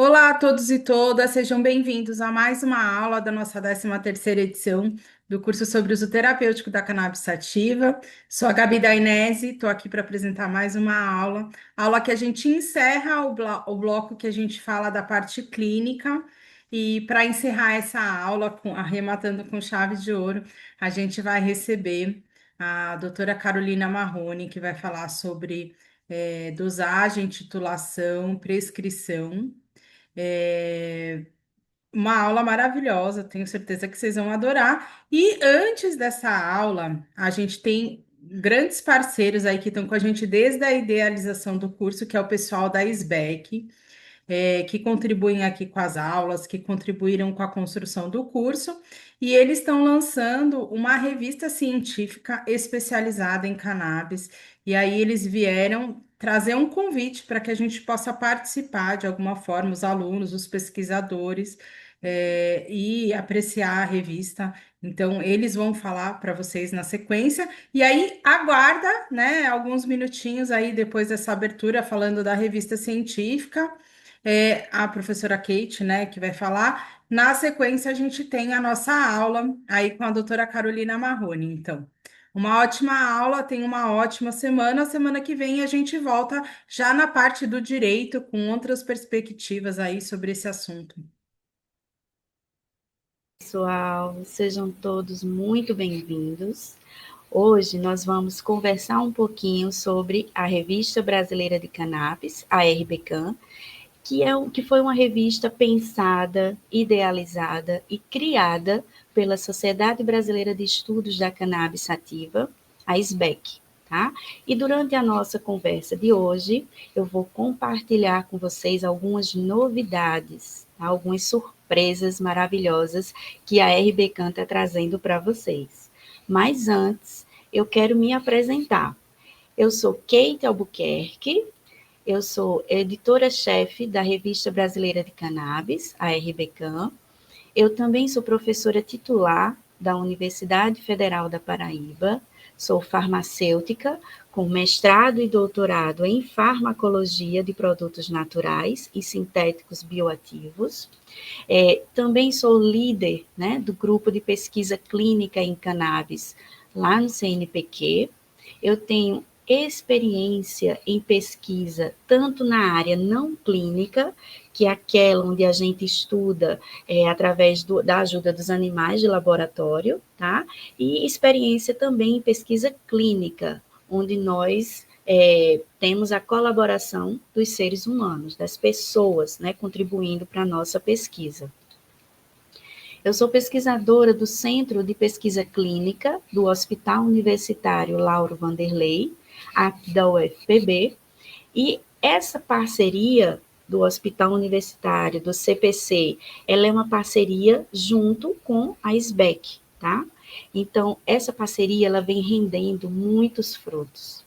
Olá a todos e todas, sejam bem-vindos a mais uma aula da nossa 13ª edição do curso sobre uso terapêutico da cannabis sativa. Sou a Gabi Dainese, estou aqui para apresentar mais uma aula que a gente encerra o bloco que a gente fala da parte clínica. E para encerrar essa aula, arrematando com chaves de ouro, a gente vai receber a doutora Carolina Marrone, que vai falar sobre dosagem, titulação, prescrição. É uma aula maravilhosa, tenho certeza que vocês vão adorar. E antes dessa aula, a gente tem grandes parceiros aí que estão com a gente desde a idealização do curso, que é o pessoal da SBEC, que contribuem aqui com as aulas, que contribuíram com a construção do curso, e eles estão lançando uma revista científica especializada em cannabis, e aí eles vieram trazer um convite para que a gente possa participar de alguma forma, os alunos, os pesquisadores, e apreciar a revista. Então, eles vão falar para vocês na sequência, e aí aguarda, né, alguns minutinhos aí depois dessa abertura falando da revista científica a professora Kate, né, que vai falar. Na sequência, a gente tem a nossa aula aí com a doutora Carolina Marrone. Então, uma ótima aula, tenha uma ótima semana. Semana que vem a gente volta já na parte do direito, com outras perspectivas aí sobre esse assunto. Pessoal, sejam todos muito bem-vindos. Hoje nós vamos conversar um pouquinho sobre a Revista Brasileira de Cannabis, a RBCAN, que foi uma revista pensada, idealizada e criada pela Sociedade Brasileira de Estudos da Cannabis Sativa, a SBEC. Tá? E durante a nossa conversa de hoje, eu vou compartilhar com vocês algumas novidades, tá? Algumas surpresas maravilhosas que a RBCAN está trazendo para vocês. Mas antes, eu quero me apresentar. Eu sou Kate Albuquerque, eu sou editora-chefe da Revista Brasileira de Cannabis, a RBCAN. Eu também sou professora titular da Universidade Federal da Paraíba, sou farmacêutica, com mestrado e doutorado em farmacologia de produtos naturais e sintéticos bioativos. Também sou líder, né, do grupo de pesquisa clínica em cannabis lá no CNPq. Eu tenho experiência em pesquisa tanto na área não clínica, que é aquela onde a gente estuda através da ajuda dos animais de laboratório, tá? E experiência também em pesquisa clínica, onde nós temos a colaboração dos seres humanos, das pessoas, né, contribuindo para a nossa pesquisa. Eu sou pesquisadora do Centro de Pesquisa Clínica do Hospital Universitário Lauro Vanderlei, aqui da UFPB, e essa parceria do Hospital Universitário, do CPC, ela é uma parceria junto com a SBEC, tá? Então, essa parceria, ela vem rendendo muitos frutos.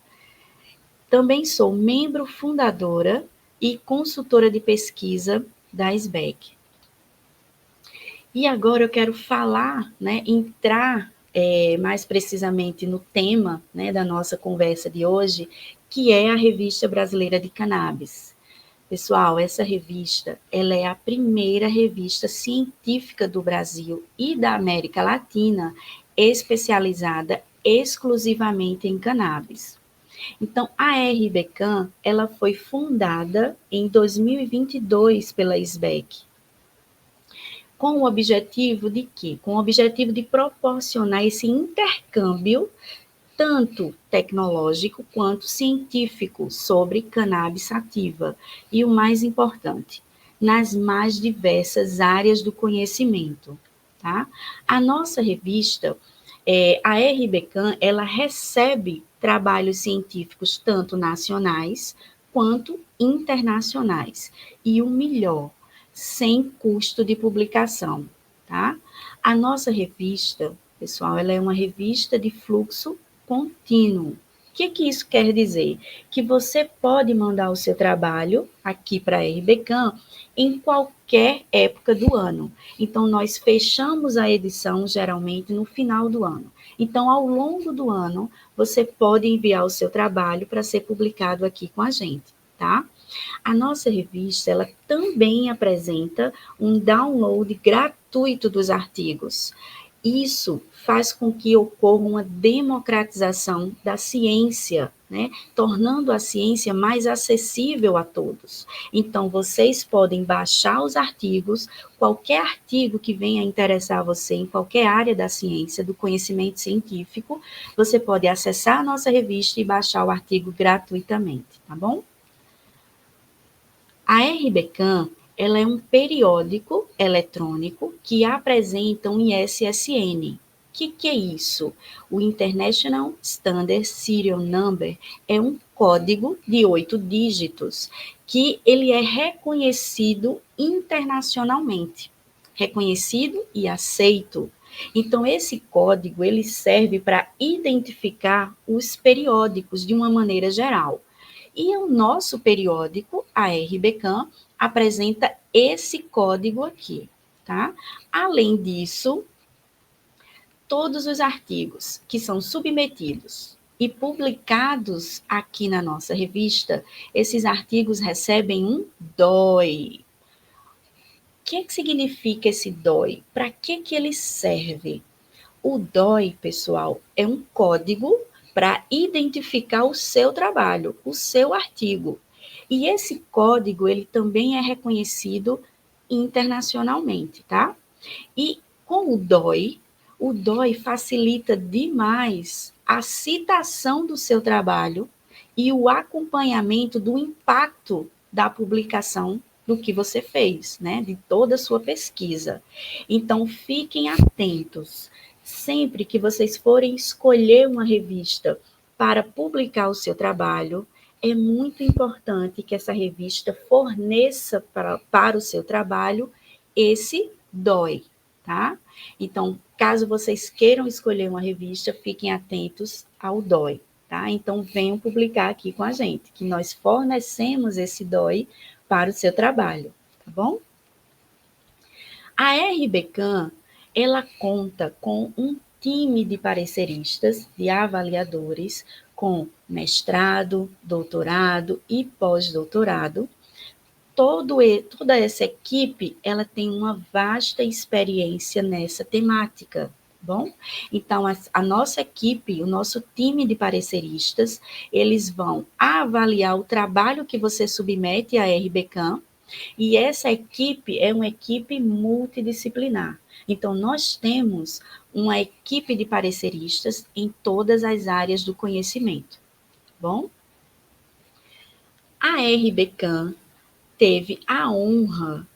Também sou membro fundadora e consultora de pesquisa da SBEC. E agora eu quero falar, né, entrar mais precisamente no tema, né, da nossa conversa de hoje, que é a Revista Brasileira de Cannabis. Pessoal, essa revista, ela é a primeira revista científica do Brasil e da América Latina especializada exclusivamente em cannabis. Então, a RBCAN, ela foi fundada em 2022 pela SBEC. Com o objetivo de quê? Com o objetivo de proporcionar esse intercâmbio tanto tecnológico quanto científico sobre cannabis sativa e o mais importante, nas mais diversas áreas do conhecimento, tá? A nossa revista, a RBCAN, ela recebe trabalhos científicos tanto nacionais quanto internacionais e o melhor, sem custo de publicação, tá? A nossa revista, pessoal, ela é uma revista de fluxo contínuo. O que isso quer dizer? Que você pode mandar o seu trabalho aqui para a RBCAN em qualquer época do ano. Então, nós fechamos a edição geralmente no final do ano. Então, ao longo do ano, você pode enviar o seu trabalho para ser publicado aqui com a gente, tá? A nossa revista, ela também apresenta um download gratuito dos artigos. Isso faz com que ocorra uma democratização da ciência, né? Tornando a ciência mais acessível a todos. Então, vocês podem baixar os artigos, qualquer artigo que venha interessar você em qualquer área da ciência, do conhecimento científico, você pode acessar a nossa revista e baixar o artigo gratuitamente, tá bom? A RBCAM, ela é um periódico eletrônico que apresenta um ISSN. O que é isso? O International Standard Serial Number é um código de 8 dígitos que ele é reconhecido internacionalmente, reconhecido e aceito. Então, esse código ele serve para identificar os periódicos de uma maneira geral. E o nosso periódico, a RBCAM, apresenta esse código aqui, tá? Além disso, todos os artigos que são submetidos e publicados aqui na nossa revista, esses artigos recebem um DOI. O que significa esse DOI? Para que ele serve? O DOI, pessoal, é um código para identificar o seu trabalho, o seu artigo. E esse código, ele também é reconhecido internacionalmente, tá? E com o DOI facilita demais a citação do seu trabalho e o acompanhamento do impacto da publicação do que você fez, né? De toda a sua pesquisa. Então, fiquem atentos. Sempre que vocês forem escolher uma revista para publicar o seu trabalho, é muito importante que essa revista forneça para o seu trabalho esse DOI, tá? Então, caso vocês queiram escolher uma revista, fiquem atentos ao DOI, tá? Então, venham publicar aqui com a gente, que nós fornecemos esse DOI para o seu trabalho, tá bom? A RBCAM, ela conta com um time de pareceristas, de avaliadores, com mestrado, doutorado e pós-doutorado. Toda essa equipe, ela tem uma vasta experiência nessa temática, bom? Então, a nossa equipe, o nosso time de pareceristas, eles vão avaliar o trabalho que você submete à RBCAM, e essa equipe é uma equipe multidisciplinar. Então, nós temos uma equipe de pareceristas em todas as áreas do conhecimento, bom? A RBCAM teve a honra,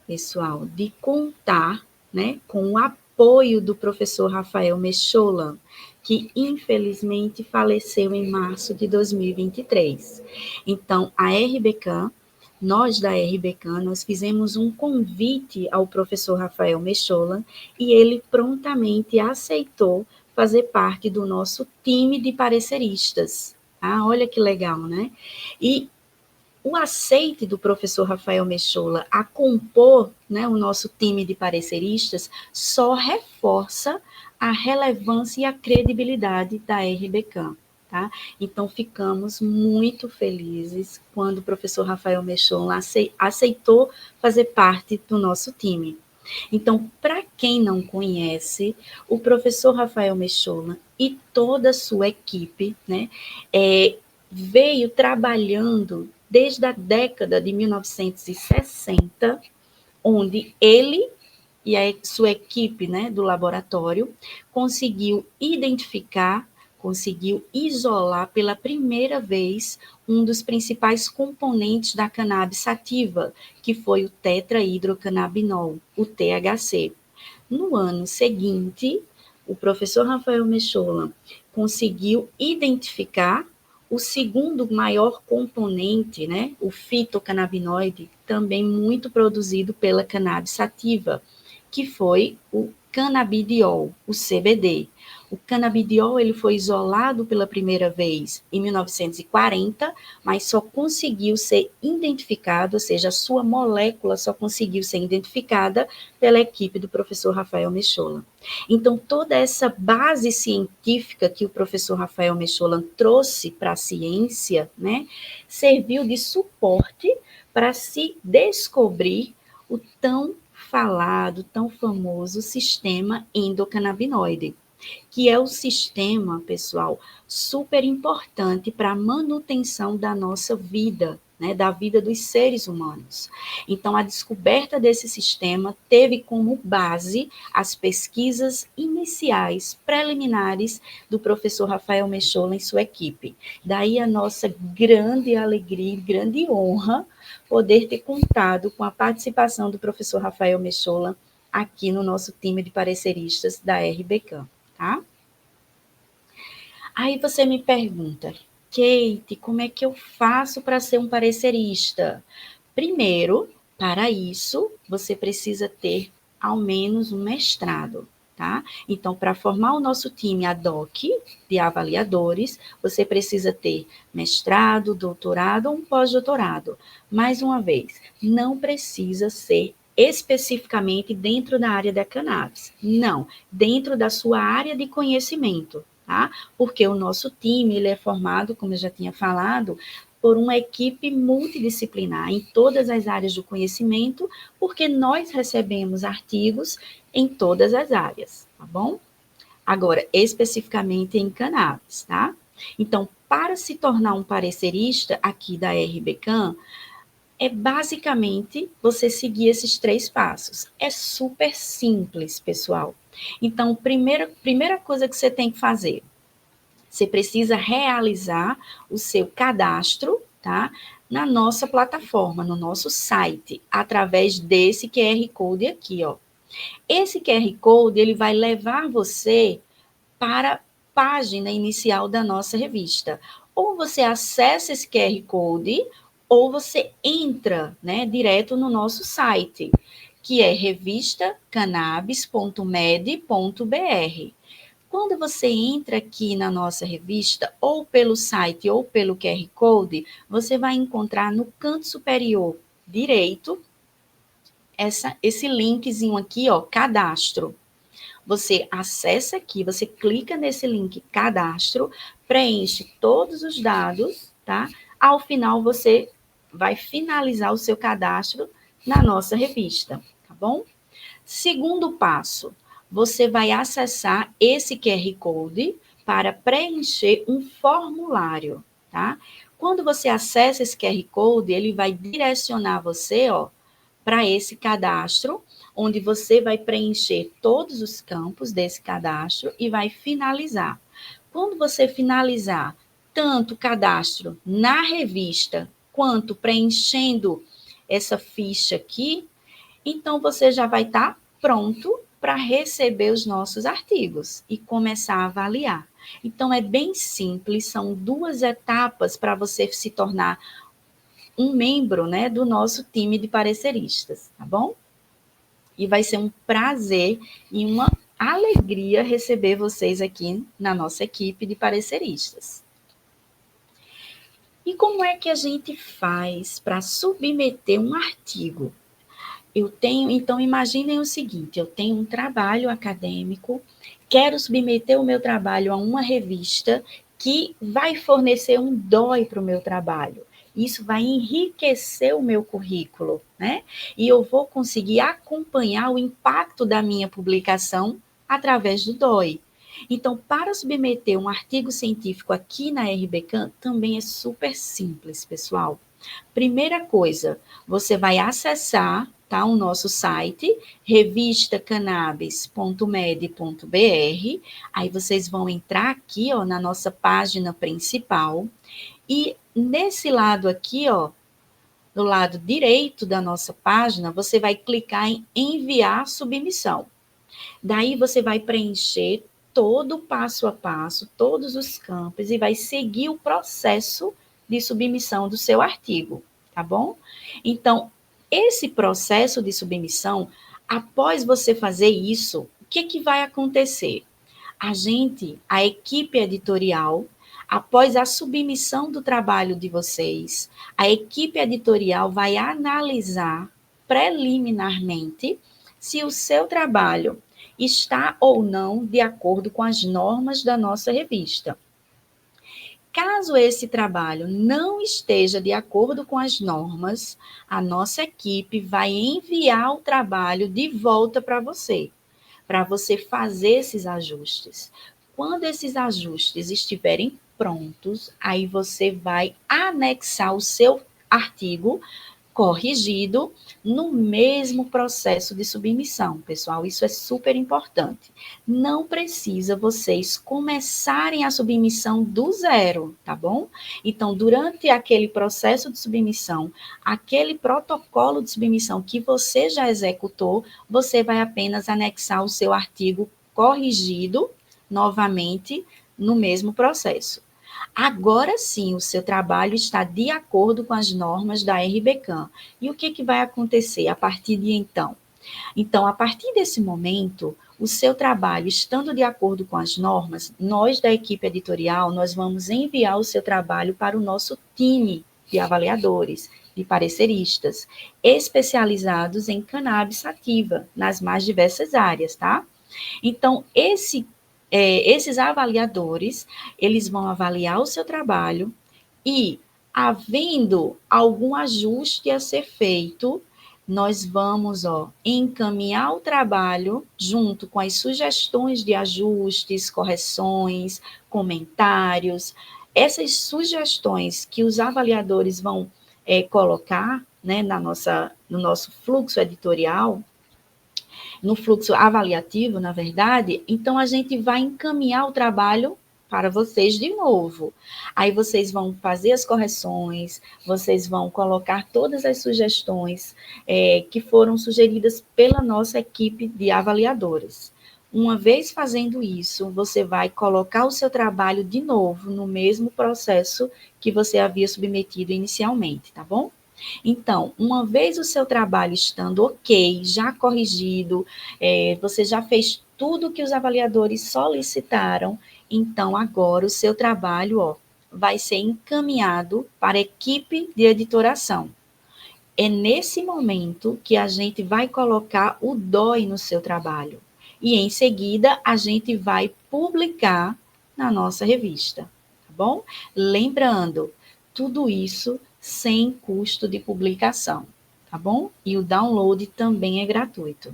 pessoal, de contar, né, com o apoio do professor Rafael Mecholam, que infelizmente faleceu em março de 2023. Então, a RBCAM, nós da RBCAM, nós fizemos um convite ao professor Rafael Mecholam e ele prontamente aceitou fazer parte do nosso time de pareceristas. Ah, olha que legal, né? E o aceite do professor Rafael Mecholam a compor, né, o nosso time de pareceristas só reforça a relevância e a credibilidade da RBCAM. Tá? Então, ficamos muito felizes quando o professor Rafael Mecholam aceitou fazer parte do nosso time. Então, para quem não conhece, o professor Rafael Mecholam e toda a sua equipe, né, veio trabalhando desde a década de 1960, onde ele e a sua equipe, né, do laboratório conseguiu identificar, conseguiu isolar pela primeira vez um dos principais componentes da cannabis sativa, que foi o tetrahidrocannabinol, o THC. No ano seguinte, o professor Rafael Mecholam conseguiu identificar o segundo maior componente, né, o fitocannabinoide, também muito produzido pela cannabis sativa, que foi o canabidiol, o CBD. O canabidiol ele foi isolado pela primeira vez em 1940, mas só conseguiu ser identificado, ou seja, a sua molécula só conseguiu ser identificada pela equipe do professor Rafael Mechola. Então, toda essa base científica que o professor Rafael Mechola trouxe para a ciência, né, serviu de suporte para se descobrir o tão falado, tão famoso sistema endocannabinoide, que é o sistema, pessoal, super importante para a manutenção da nossa vida, né, da vida dos seres humanos. Então, a descoberta desse sistema teve como base as pesquisas iniciais, preliminares, do professor Rafael Mechola e sua equipe. Daí a nossa grande alegria, grande honra, poder ter contado com a participação do professor Rafael Mechola aqui no nosso time de pareceristas da RBCAM. Tá? Aí você me pergunta, Kate, como é que eu faço para ser um parecerista? Primeiro, para isso, você precisa ter ao menos um mestrado, tá? Então, para formar o nosso time ad hoc de avaliadores, você precisa ter mestrado, doutorado ou um pós-doutorado. Mais uma vez, não precisa ser especificamente dentro da área da cannabis. Não, dentro da sua área de conhecimento, tá? Porque o nosso time, ele é formado, como eu já tinha falado, por uma equipe multidisciplinar em todas as áreas do conhecimento, porque nós recebemos artigos em todas as áreas, tá bom? Agora, especificamente em cannabis, tá? Então, para se tornar um parecerista aqui da RBCAM, é basicamente você seguir esses 3 passos. É super simples, pessoal. Então, primeira coisa que você tem que fazer, você precisa realizar o seu cadastro, tá? Na nossa plataforma, no nosso site, através desse QR Code aqui, ó. Esse QR Code, ele vai levar você para a página inicial da nossa revista. Ou você acessa esse QR Code, ou você entra, né, direto no nosso site, que é revistacannabis.med.br. Quando você entra aqui na nossa revista, ou pelo site ou pelo QR Code, você vai encontrar no canto superior direito esse linkzinho aqui, ó, cadastro. Você acessa aqui, você clica nesse link cadastro, preenche todos os dados, tá? Ao final você vai finalizar o seu cadastro na nossa revista, tá bom? Segundo passo, você vai acessar esse QR Code para preencher um formulário, tá? Quando você acessa esse QR Code, ele vai direcionar você, ó, para esse cadastro, onde você vai preencher todos os campos desse cadastro e vai finalizar. Quando você finalizar tanto o cadastro na revista, quanto preenchendo essa ficha aqui, então você já vai estar pronto para receber os nossos artigos e começar a avaliar. Então é bem simples, são 2 etapas para você se tornar um membro, né, do nosso time de pareceristas, tá bom? E vai ser um prazer e uma alegria receber vocês aqui na nossa equipe de pareceristas. E como é que a gente faz para submeter um artigo? Então imaginem o seguinte, eu tenho um trabalho acadêmico, quero submeter o meu trabalho a uma revista que vai fornecer um DOI para o meu trabalho. Isso vai enriquecer o meu currículo, né? E eu vou conseguir acompanhar o impacto da minha publicação através do DOI. Então, para submeter um artigo científico aqui na RBCAM, também é super simples, pessoal. Primeira coisa, você vai acessar, tá, o nosso site, revistacannabis.med.br, aí vocês vão entrar aqui, ó, na nossa página principal, e nesse lado aqui, ó, do lado direito da nossa página, você vai clicar em enviar submissão. Daí você vai preencher todo o passo a passo, todos os campos, e vai seguir o processo de submissão do seu artigo, tá bom? Então, esse processo de submissão, após você fazer isso, o que vai acontecer? A equipe editorial, após a submissão do trabalho de vocês, a equipe editorial vai analisar preliminarmente se o seu trabalho está ou não de acordo com as normas da nossa revista. Caso esse trabalho não esteja de acordo com as normas, a nossa equipe vai enviar o trabalho de volta para você fazer esses ajustes. Quando esses ajustes estiverem prontos, aí você vai anexar o seu artigo corrigido no mesmo processo de submissão, pessoal. Isso é super importante. Não precisa vocês começarem a submissão do zero, tá bom? Então, durante aquele processo de submissão, aquele protocolo de submissão que você já executou, você vai apenas anexar o seu artigo corrigido novamente no mesmo processo. Agora sim, o seu trabalho está de acordo com as normas da RBCAM. E o que vai acontecer a partir de então? Então, a partir desse momento, o seu trabalho estando de acordo com as normas, nós da equipe editorial, nós vamos enviar o seu trabalho para o nosso time de avaliadores, de pareceristas, especializados em cannabis sativa, nas mais diversas áreas, tá? Então, esses avaliadores, eles vão avaliar o seu trabalho e, havendo algum ajuste a ser feito, nós vamos encaminhar o trabalho junto com as sugestões de ajustes, correções, comentários. Essas sugestões que os avaliadores vão colocar, né, no nosso fluxo editorial, no fluxo avaliativo, na verdade, então a gente vai encaminhar o trabalho para vocês de novo. Aí vocês vão fazer as correções, vocês vão colocar todas as sugestões que foram sugeridas pela nossa equipe de avaliadores. Uma vez fazendo isso, você vai colocar o seu trabalho de novo no mesmo processo que você havia submetido inicialmente, tá bom? Então, uma vez o seu trabalho estando ok, já corrigido, você já fez tudo que os avaliadores solicitaram, então agora o seu trabalho vai ser encaminhado para a equipe de editoração. É nesse momento que a gente vai colocar o DOI no seu trabalho. E em seguida a gente vai publicar na nossa revista, tá bom? Lembrando, tudo isso sem custo de publicação, tá bom? E o download também é gratuito.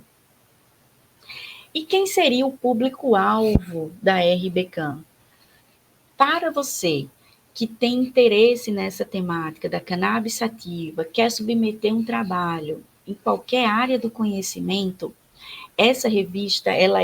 E quem seria o público-alvo da RBCAM? Para você que tem interesse nessa temática da cannabis sativa, quer submeter um trabalho em qualquer área do conhecimento, essa revista ela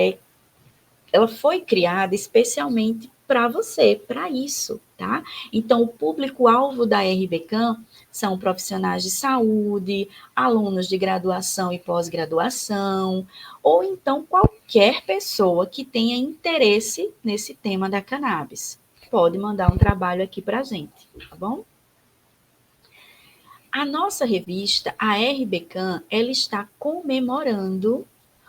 foi criada especialmente para você, para isso, tá? Então, o público-alvo da RBCAM são profissionais de saúde, alunos de graduação e pós-graduação, ou então qualquer pessoa que tenha interesse nesse tema da cannabis. Pode mandar um trabalho aqui para a gente, tá bom? A nossa revista, a RBCAM, ela está comemorando,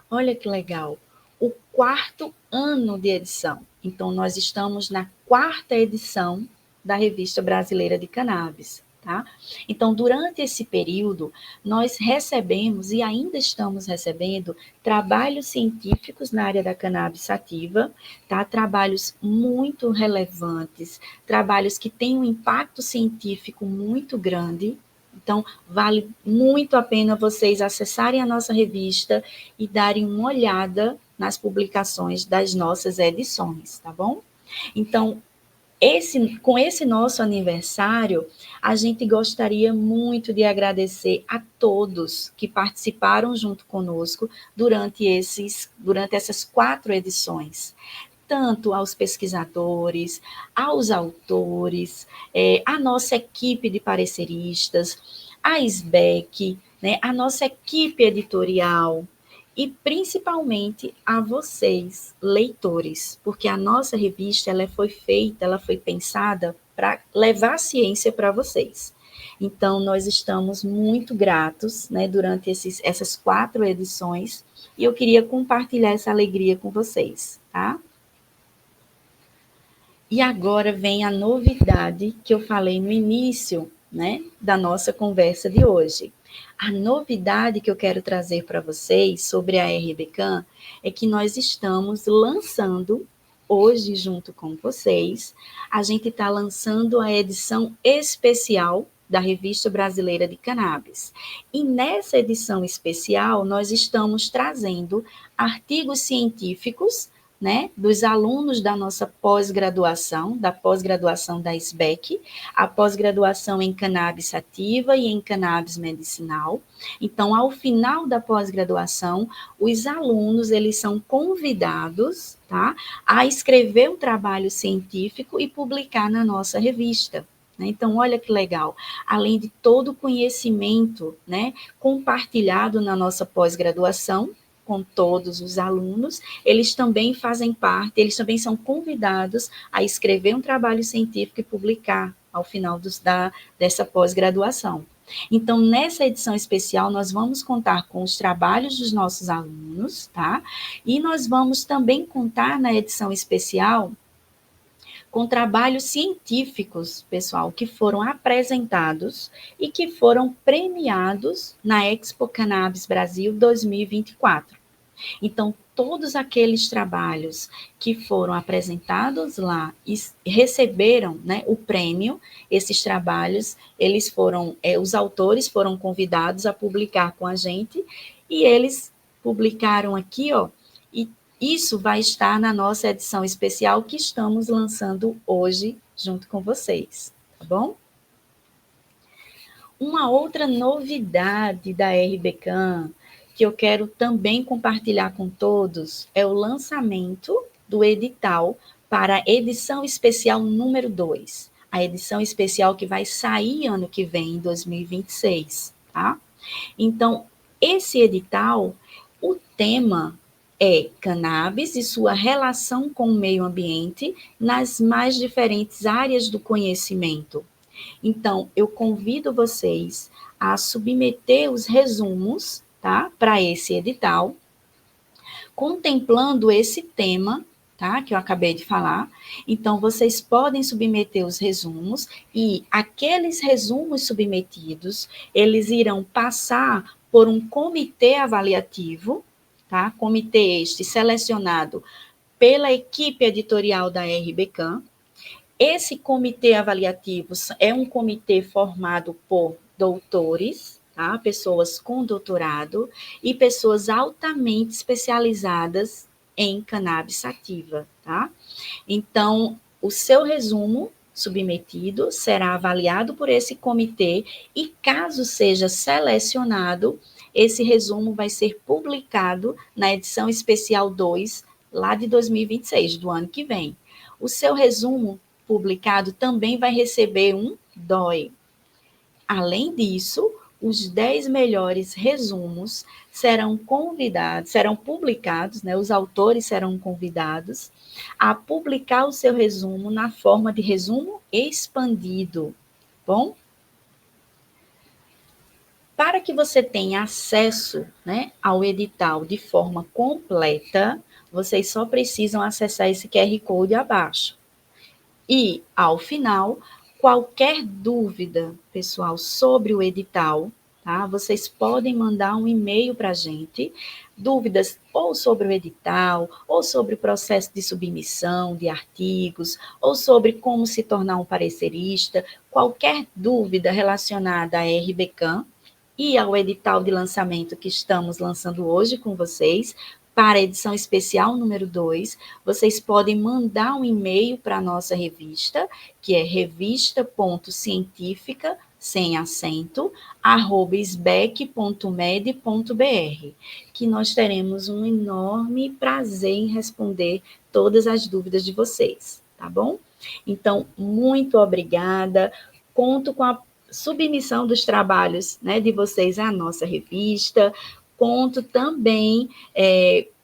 olha que legal, o 4º ano de edição. Então, nós estamos na 4ª edição da Revista Brasileira de Cannabis, tá? Então, durante esse período, nós recebemos e ainda estamos recebendo trabalhos científicos na área da cannabis sativa, tá? Trabalhos muito relevantes, trabalhos que têm um impacto científico muito grande. Então, vale muito a pena vocês acessarem a nossa revista e darem uma olhada nas publicações das nossas edições, tá bom? Então, com esse nosso aniversário, a gente gostaria muito de agradecer a todos que participaram junto conosco durante essas 4 edições. Tanto aos pesquisadores, aos autores, a nossa equipe de pareceristas, a SBEC, né, a nossa equipe editorial, e principalmente a vocês, leitores, porque a nossa revista ela foi pensada para levar a ciência para vocês. Então, nós estamos muito gratos, né, durante essas 4 edições, e eu queria compartilhar essa alegria com vocês, tá? E agora vem a novidade que eu falei no início, né, da nossa conversa de hoje. A novidade que eu quero trazer para vocês sobre a RBCAM é que nós estamos lançando, hoje junto com vocês, a gente está lançando a edição especial da Revista Brasileira de Cannabis. E nessa edição especial, nós estamos trazendo artigos científicos, né, dos alunos da nossa pós-graduação, da pós-graduação da SBEC, a pós-graduação em cannabis sativa e em cannabis medicinal. Então, ao final da pós-graduação, os alunos, eles são convidados, tá, a escrever um trabalho científico e publicar na nossa revista. Então, olha que legal, além de todo o conhecimento, né, compartilhado na nossa pós-graduação, com todos os alunos, eles também fazem parte, eles também são convidados a escrever um trabalho científico e publicar ao final dessa pós-graduação. Então, nessa edição especial, nós vamos contar com os trabalhos dos nossos alunos, tá? E nós vamos também contar na edição especial com trabalhos científicos, pessoal, que foram apresentados e que foram premiados na Expo Cannabis Brasil 2024. Então, todos aqueles trabalhos que foram apresentados lá e receberam, né, o prêmio, esses trabalhos, eles foram, os autores foram convidados a publicar com a gente e eles publicaram aqui, ó, e isso vai estar na nossa edição especial que estamos lançando hoje junto com vocês, tá bom? Uma outra novidade da RBCAM que eu quero também compartilhar com todos é o lançamento do edital para a edição especial número 2, a edição especial que vai sair ano que vem, em 2026, tá? Então, esse edital, o tema é cannabis e sua relação com o meio ambiente nas mais diferentes áreas do conhecimento. Então, eu convido vocês a submeter os resumos, tá, para esse edital, contemplando esse tema, tá, que eu acabei de falar. Então, vocês podem submeter os resumos e aqueles resumos submetidos, eles irão passar por um comitê avaliativo, tá, comitê este selecionado pela equipe editorial da RBCAM. Esse comitê avaliativo é um comitê formado por doutores, tá? Pessoas com doutorado e pessoas altamente especializadas em cannabis sativa, tá? Então, o seu resumo submetido será avaliado por esse comitê e, caso seja selecionado, esse resumo vai ser publicado na edição especial 2, lá de 2026, do ano que vem. O seu resumo publicado também vai receber um DOI. Além disso, os 10 melhores resumos serão publicados, né, os autores serão convidados a publicar o seu resumo na forma de resumo expandido. Bom? Para que você tenha acesso, né, ao edital de forma completa, vocês só precisam acessar esse QR Code abaixo. E, ao final, qualquer dúvida, pessoal, sobre o edital, tá? Vocês podem mandar um e-mail para a gente, dúvidas ou sobre o edital, ou sobre o processo de submissão de artigos, ou sobre como se tornar um parecerista, qualquer dúvida relacionada à RBCAM e ao edital de lançamento que estamos lançando hoje com vocês, para a edição especial número 2, vocês podem mandar um e-mail para a nossa revista, que é revista.cientifica, sem acento, @sbec.med.br, que nós teremos um enorme prazer em responder todas as dúvidas de vocês, tá bom? Então, muito obrigada, conto com a submissão dos trabalhos, né, de vocês à nossa revista, conto também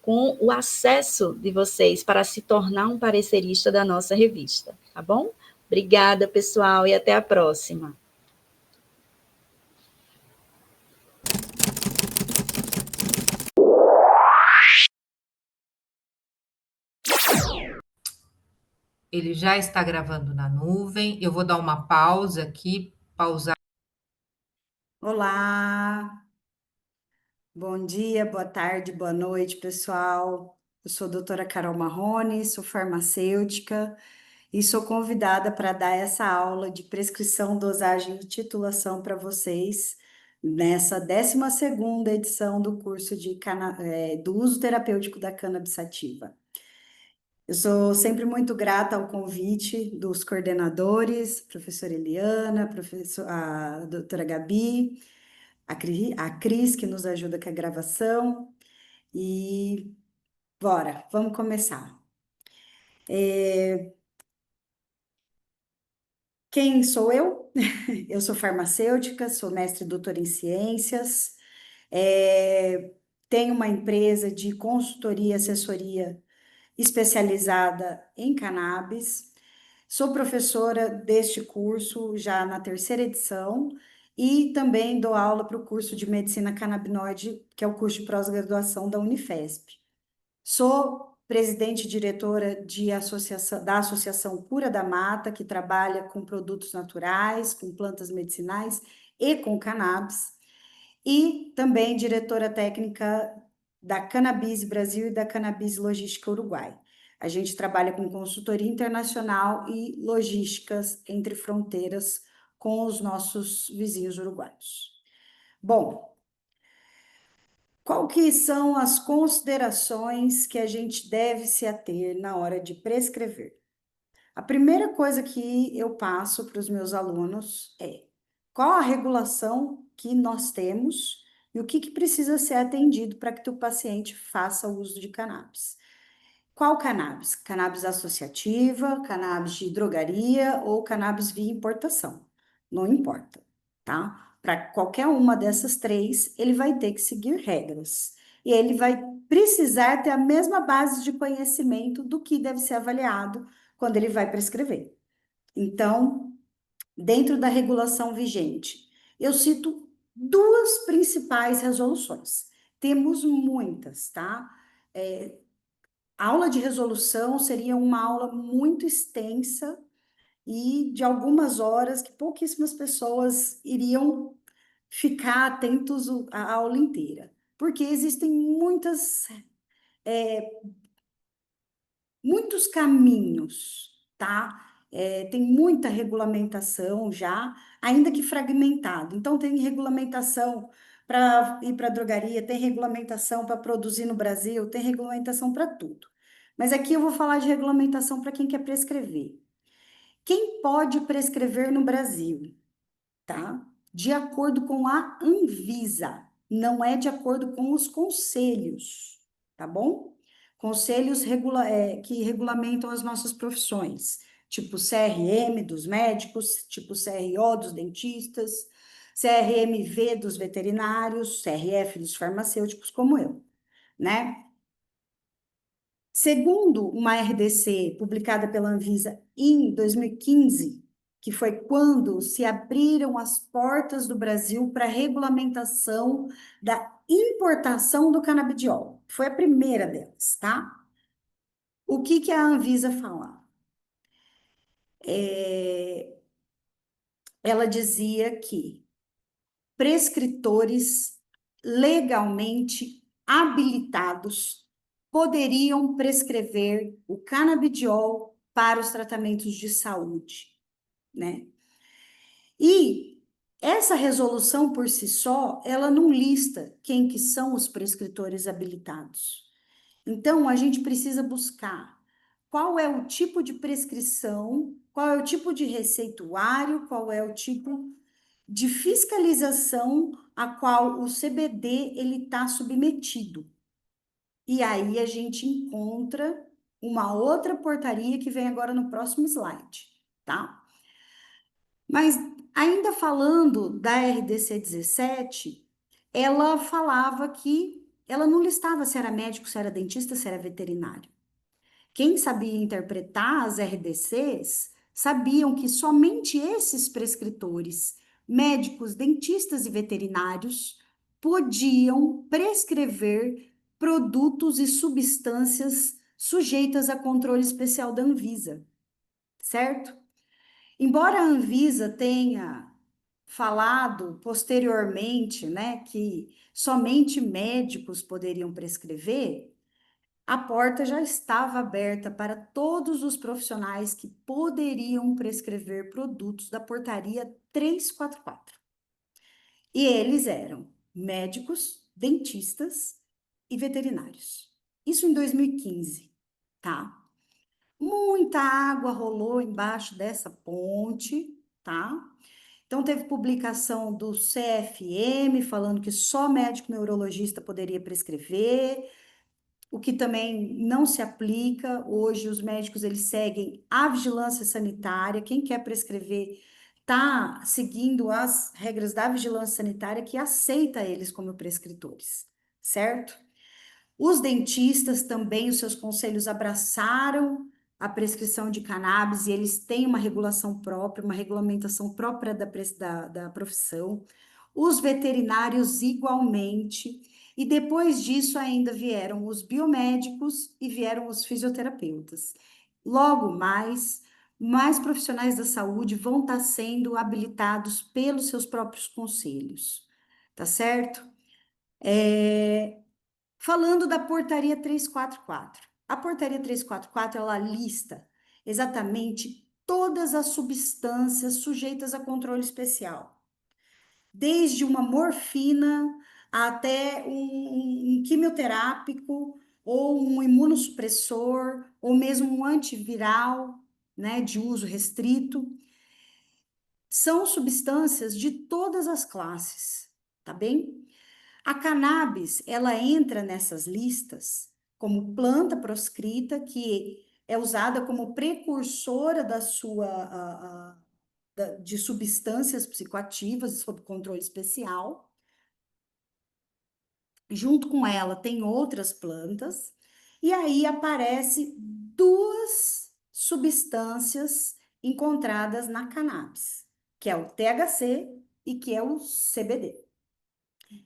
com o acesso de vocês para se tornar um parecerista da nossa revista, tá bom? Obrigada, pessoal, e até a próxima. Ele já está gravando na nuvem. Eu vou dar uma pausa aqui, pausar. Olá, bom dia, boa tarde, boa noite, pessoal. Eu sou a doutora Carol Marrone, sou farmacêutica e sou convidada para dar essa aula de prescrição, dosagem e titulação para vocês nessa 12ª edição do curso do uso terapêutico da cannabis sativa. Eu sou sempre muito grata ao convite dos coordenadores, professora Eliana, a doutora Gabi, a Cris, que nos ajuda com a gravação. E bora, vamos começar. Quem sou eu? Eu sou farmacêutica, sou mestre e doutora em ciências, é, tenho uma empresa de consultoria e assessoria especializada em cannabis. Sou professora deste curso já na 3ª edição e também dou aula para o curso de medicina canabinoide, que é o curso de pós-graduação da Unifesp. Sou presidente e diretora da Associação Cura da Mata, que trabalha com produtos naturais, com plantas medicinais e com cannabis, e também diretora técnica da Cannabis Brasil e da Cannabis Logística Uruguai. A gente trabalha com consultoria internacional e logísticas entre fronteiras com os nossos vizinhos uruguaios. Bom, qual que são as considerações que a gente deve se ater na hora de prescrever? A primeira coisa que eu passo para os meus alunos é qual a regulação que nós temos e o que precisa ser atendido para que o paciente faça o uso de cannabis. Qual cannabis? Cannabis associativa, cannabis de drogaria ou cannabis via importação. Não importa, tá? Para qualquer uma dessas três, ele vai ter que seguir regras. E ele vai precisar ter a mesma base de conhecimento do que deve ser avaliado quando ele vai prescrever. Então, dentro da regulação vigente, eu cito duas principais resoluções. Temos muitas, tá? A aula de resolução seria uma aula muito extensa e de algumas horas que pouquíssimas pessoas iriam ficar atentos à aula inteira, porque existem muitos caminhos, tá? Tem muita regulamentação já, ainda que fragmentado. Então, tem regulamentação para ir para a drogaria, tem regulamentação para produzir no Brasil, tem regulamentação para tudo. Mas aqui eu vou falar de regulamentação para quem quer prescrever. Quem pode prescrever no Brasil, tá? De acordo com a Anvisa, não é de acordo com os conselhos, tá bom? Conselhos que regulamentam as nossas profissões, tipo CRM dos médicos, tipo CRO dos dentistas, CRMV dos veterinários, CRF dos farmacêuticos, como eu, né? Segundo uma RDC publicada pela Anvisa em 2015, que foi quando se abriram as portas do Brasil para a regulamentação da importação do canabidiol. Foi a primeira delas, tá? O que a Anvisa fala? Ela dizia que prescritores legalmente habilitados poderiam prescrever o canabidiol para os tratamentos de saúde, né? E essa resolução por si só, ela não lista quem que são os prescritores habilitados. Então, a gente precisa buscar qual é o tipo de prescrição, qual é o tipo de receituário, qual é o tipo de fiscalização a qual o CBD ele está submetido. E aí a gente encontra uma outra portaria que vem agora no próximo slide, tá? Mas ainda falando da RDC 17, ela falava que ela não listava se era médico, se era dentista, se era veterinário. Quem sabia interpretar as RDCs sabiam que somente esses prescritores, médicos, dentistas e veterinários, podiam prescrever produtos e substâncias sujeitas a controle especial da Anvisa. certo? Embora a Anvisa tenha falado posteriormente, né, que somente médicos poderiam prescrever, a porta já estava aberta para todos os profissionais que poderiam prescrever produtos da portaria 344. E eles eram médicos, dentistas e veterinários. Isso em 2015, tá? Muita água rolou embaixo dessa ponte, tá? Então, teve publicação do CFM falando que só médico neurologista poderia prescrever, o que também não se aplica. Hoje, os médicos eles seguem a vigilância sanitária. Quem quer prescrever está seguindo as regras da vigilância sanitária que aceita eles como prescritores, certo? Os dentistas também, os seus conselhos abraçaram a prescrição de cannabis e eles têm uma regulação própria, uma regulamentação própria da profissão. Os veterinários, igualmente. E depois disso, ainda vieram os biomédicos e vieram os fisioterapeutas. Logo mais profissionais da saúde vão estar sendo habilitados pelos seus próprios conselhos, tá certo? Falando da portaria 344. A portaria 344, ela lista exatamente todas as substâncias sujeitas a controle especial, desde uma morfina até um quimioterápico ou um imunossupressor ou mesmo um antiviral, né, de uso restrito. São substâncias de todas as classes, tá bem? A cannabis, ela entra nessas listas como planta proscrita, que é usada como precursora de substâncias psicoativas sob controle especial. Junto com ela tem outras plantas, e aí aparece duas substâncias encontradas na cannabis, que é o THC e que é o CBD.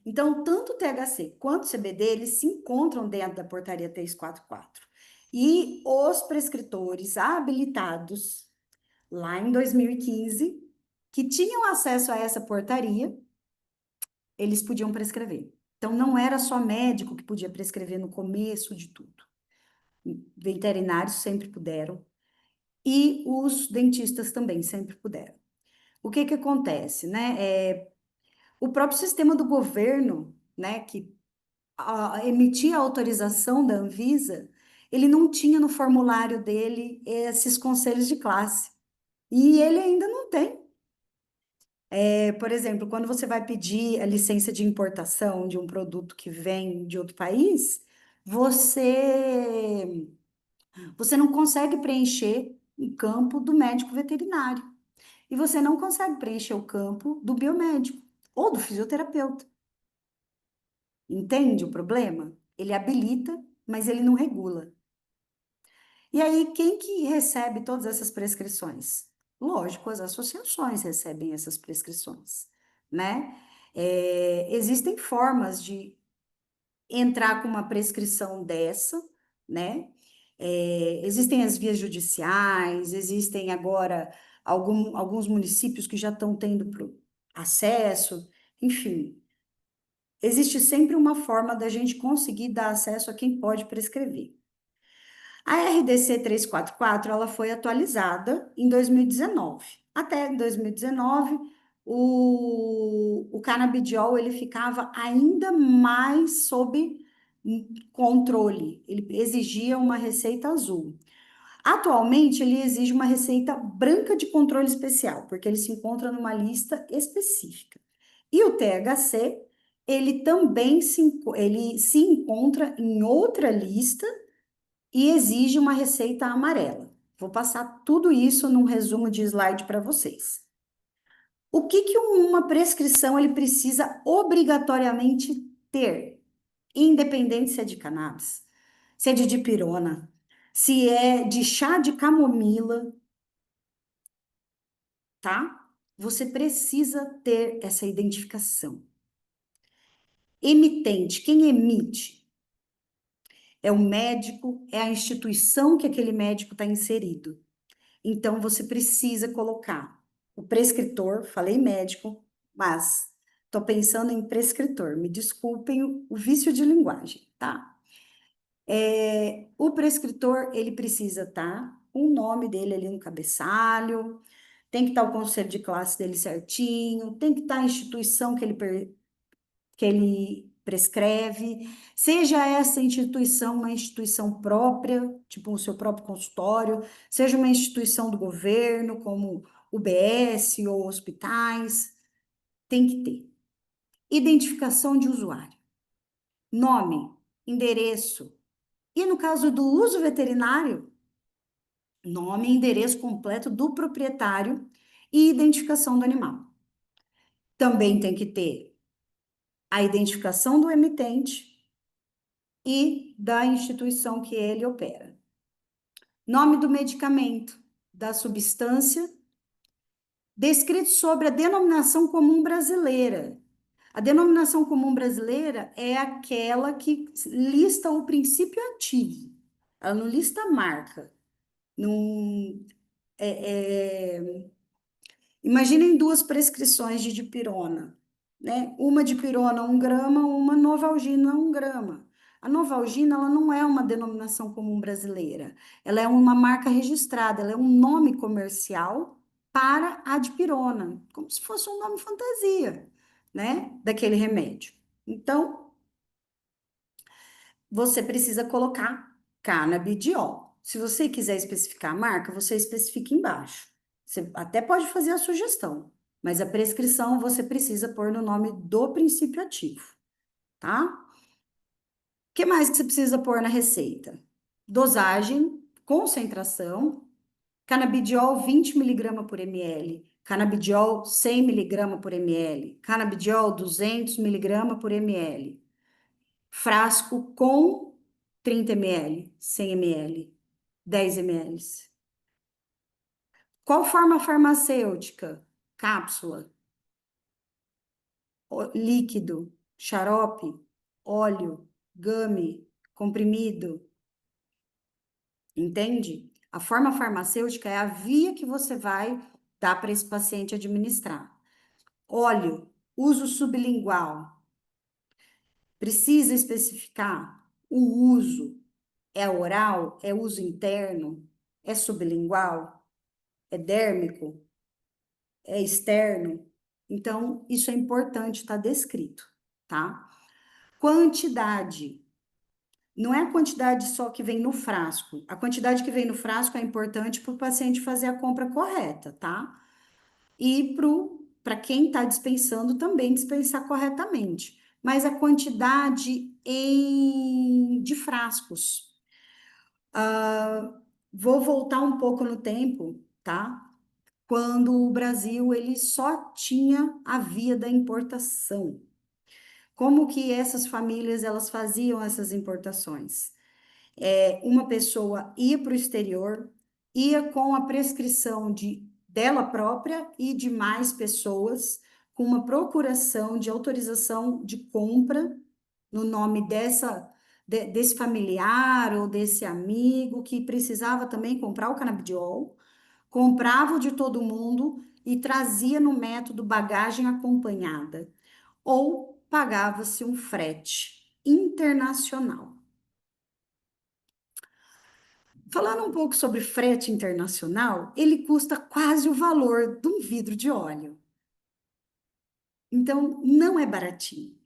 Então, tanto o THC quanto o CBD, eles se encontram dentro da portaria 344. E os prescritores habilitados, lá em 2015, que tinham acesso a essa portaria, eles podiam prescrever. Então, não era só médico que podia prescrever no começo de tudo. Veterinários sempre puderam. E os dentistas também sempre puderam. O que que acontece, né? O próprio sistema do governo, né, que emitir a autorização da Anvisa, ele não tinha no formulário dele esses conselhos de classe. E ele ainda não tem. Por exemplo, quando você vai pedir a licença de importação de um produto que vem de outro país, você não consegue preencher o campo do médico veterinário. E você não consegue preencher o campo do biomédico ou do fisioterapeuta. Entende o problema? Ele habilita, mas ele não regula. E aí, quem que recebe todas essas prescrições? Lógico, as associações recebem essas prescrições, né? Existem formas de entrar com uma prescrição dessa, né? Existem as vias judiciais, existem agora alguns municípios que já estão tendo acesso, enfim. Existe sempre uma forma da gente conseguir dar acesso a quem pode prescrever. A RDC 344, ela foi atualizada em 2019. Até 2019, o canabidiol ele ficava ainda mais sob controle. Ele exigia uma receita azul. Atualmente, ele exige uma receita branca de controle especial, porque ele se encontra numa lista específica. E o THC, ele também ele se encontra em outra lista e exige uma receita amarela. Vou passar tudo isso num resumo de slide para vocês. O que que uma prescrição ele precisa obrigatoriamente ter, independente se é de cannabis, se é de dipirona, se é de chá de camomila, tá? Você precisa ter essa identificação. Emitente, quem emite? É o médico, é a instituição que aquele médico está inserido. Então, você precisa colocar o prescritor, falei médico, mas estou pensando em prescritor, me desculpem o vício de linguagem, tá? O prescritor, ele precisa estar com o nome dele ali no cabeçalho, tem que estar o conselho de classe dele certinho, tem que estar a instituição que ele prescreve, seja essa instituição uma instituição própria, tipo o seu próprio consultório, seja uma instituição do governo, como UBS ou hospitais, tem que ter. Identificação de usuário, nome, endereço. E no caso do uso veterinário, nome e endereço completo do proprietário e identificação do animal. Também tem que ter a identificação do emitente e da instituição que ele opera. Nome do medicamento, da substância, descrito sobre a denominação comum brasileira. A denominação comum brasileira é aquela que lista o princípio ativo. Ela não lista a marca. Não, imaginem duas prescrições de dipirona, né? Uma dipirona 1 grama, uma Novalgina 1 grama. A Novalgina, ela não é uma denominação comum brasileira, ela é uma marca registrada, ela é um nome comercial para a dipirona, como se fosse um nome fantasia, né? Daquele remédio. Então, você precisa colocar canabidiol. Se você quiser especificar a marca, você especifica embaixo. Você até pode fazer a sugestão, mas a prescrição você precisa pôr no nome do princípio ativo, tá? O que mais que você precisa pôr na receita? Dosagem, concentração, canabidiol 20 miligramas por ml, canabidiol 100 miligramas por ml, canabidiol 200 miligramas por ml. Frasco com 30 ml, 100 ml, 10 ml. Qual forma farmacêutica? Cápsula, líquido, xarope, óleo, gummy, comprimido. Entende? A forma farmacêutica é a via que você vai dar para esse paciente administrar. Óleo, uso sublingual. Precisa especificar o uso. É oral? É uso interno? É sublingual? É dérmico? É externo? Então, isso é importante estar descrito, tá? Quantidade. Não é a quantidade só que vem no frasco. A quantidade que vem no frasco é importante para o paciente fazer a compra correta, tá? E para quem está dispensando também dispensar corretamente. Mas a quantidade de frascos. Vou voltar um pouco no tempo, tá? Quando o Brasil ele só tinha a via da importação. Como que essas famílias elas faziam essas importações? Uma pessoa ia para o exterior, ia com a prescrição dela própria e de mais pessoas, com uma procuração de autorização de compra no nome desse familiar ou desse amigo que precisava também comprar o canabidiol, comprava o de todo mundo e trazia no método bagagem acompanhada, ou pagava-se um frete internacional. Falando um pouco sobre frete internacional, ele custa quase o valor de um vidro de óleo. Então, não é baratinho.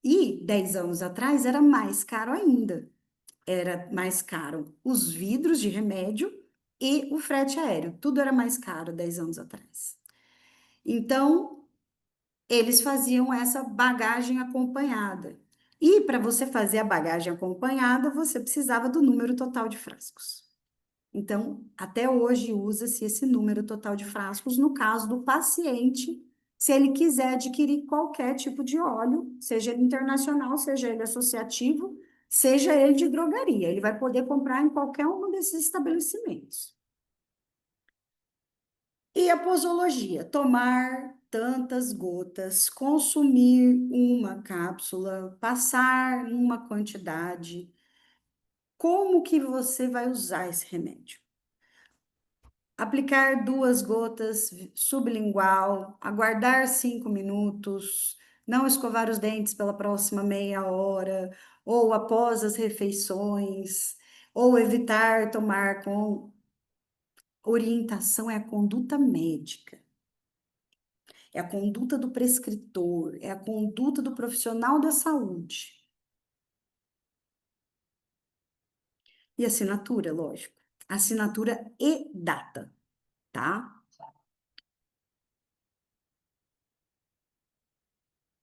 E 10 anos atrás era mais caro ainda. Era mais caro os vidros de remédio e o frete aéreo. Tudo era mais caro 10 anos atrás. Então, eles faziam essa bagagem acompanhada. E para você fazer a bagagem acompanhada, você precisava do número total de frascos. Então, até hoje usa-se esse número total de frascos no caso do paciente, se ele quiser adquirir qualquer tipo de óleo, seja ele internacional, seja ele associativo, seja ele de drogaria. Ele vai poder comprar em qualquer um desses estabelecimentos. E a posologia, tomar tantas gotas, consumir uma cápsula, passar uma quantidade. Como que você vai usar esse remédio? aplicar 2 gotas sublingual, aguardar 5 minutos, não escovar os dentes pela próxima meia hora, ou após as refeições, ou evitar tomar com orientação é a conduta médica, é a conduta do prescritor, é a conduta do profissional da saúde. E assinatura, lógico. Assinatura e data, tá?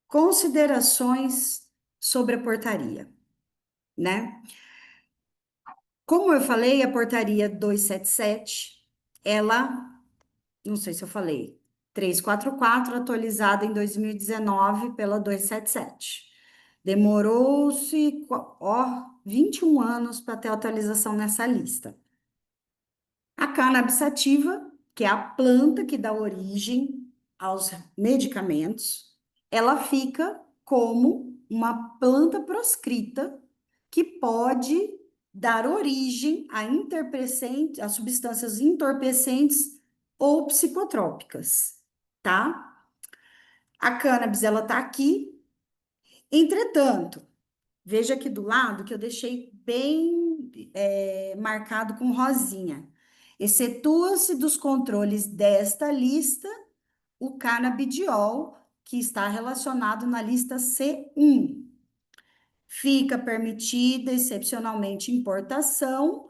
Considerações sobre a portaria, né? Como eu falei, a portaria 277, ela, não sei se eu falei, 344, atualizada em 2019 pela 277. Demorou-se, ó, 21 anos para ter atualização nessa lista. A cannabis sativa, que é a planta que dá origem aos medicamentos, ela fica como uma planta proscrita que pode dar origem a substâncias entorpecentes ou psicotrópicas, tá? A cannabis, ela tá aqui. Entretanto, veja aqui do lado que eu deixei bem marcado com rosinha. Excetua-se dos controles desta lista o canabidiol, que está relacionado na lista C1. Fica permitida excepcionalmente importação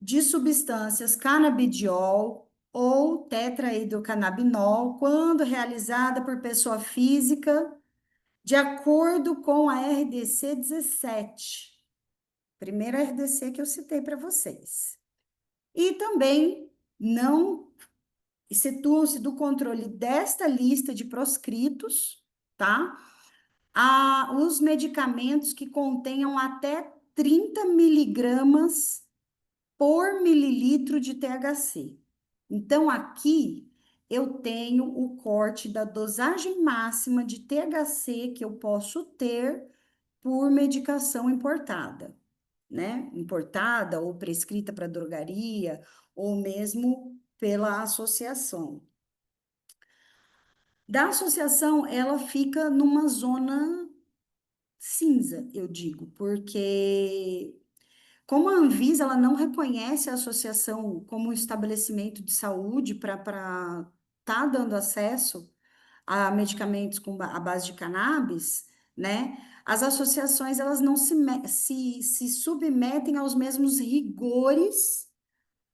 de substâncias canabidiol ou tetrahidrocannabinol quando realizada por pessoa física, de acordo com a RDC 17. Primeira RDC que eu citei para vocês. E também não excetuam-se do controle desta lista de proscritos, tá? Os medicamentos que contenham até 30 miligramas por mililitro de THC. Então, aqui eu tenho o corte da dosagem máxima de THC que eu posso ter por medicação importada, né? Importada ou prescrita para drogaria, ou mesmo pela associação. Da associação, ela fica numa zona cinza, eu digo, porque como a Anvisa ela não reconhece a associação como um estabelecimento de saúde para estar dando acesso a medicamentos à base de cannabis, né? As associações elas não se submetem aos mesmos rigores,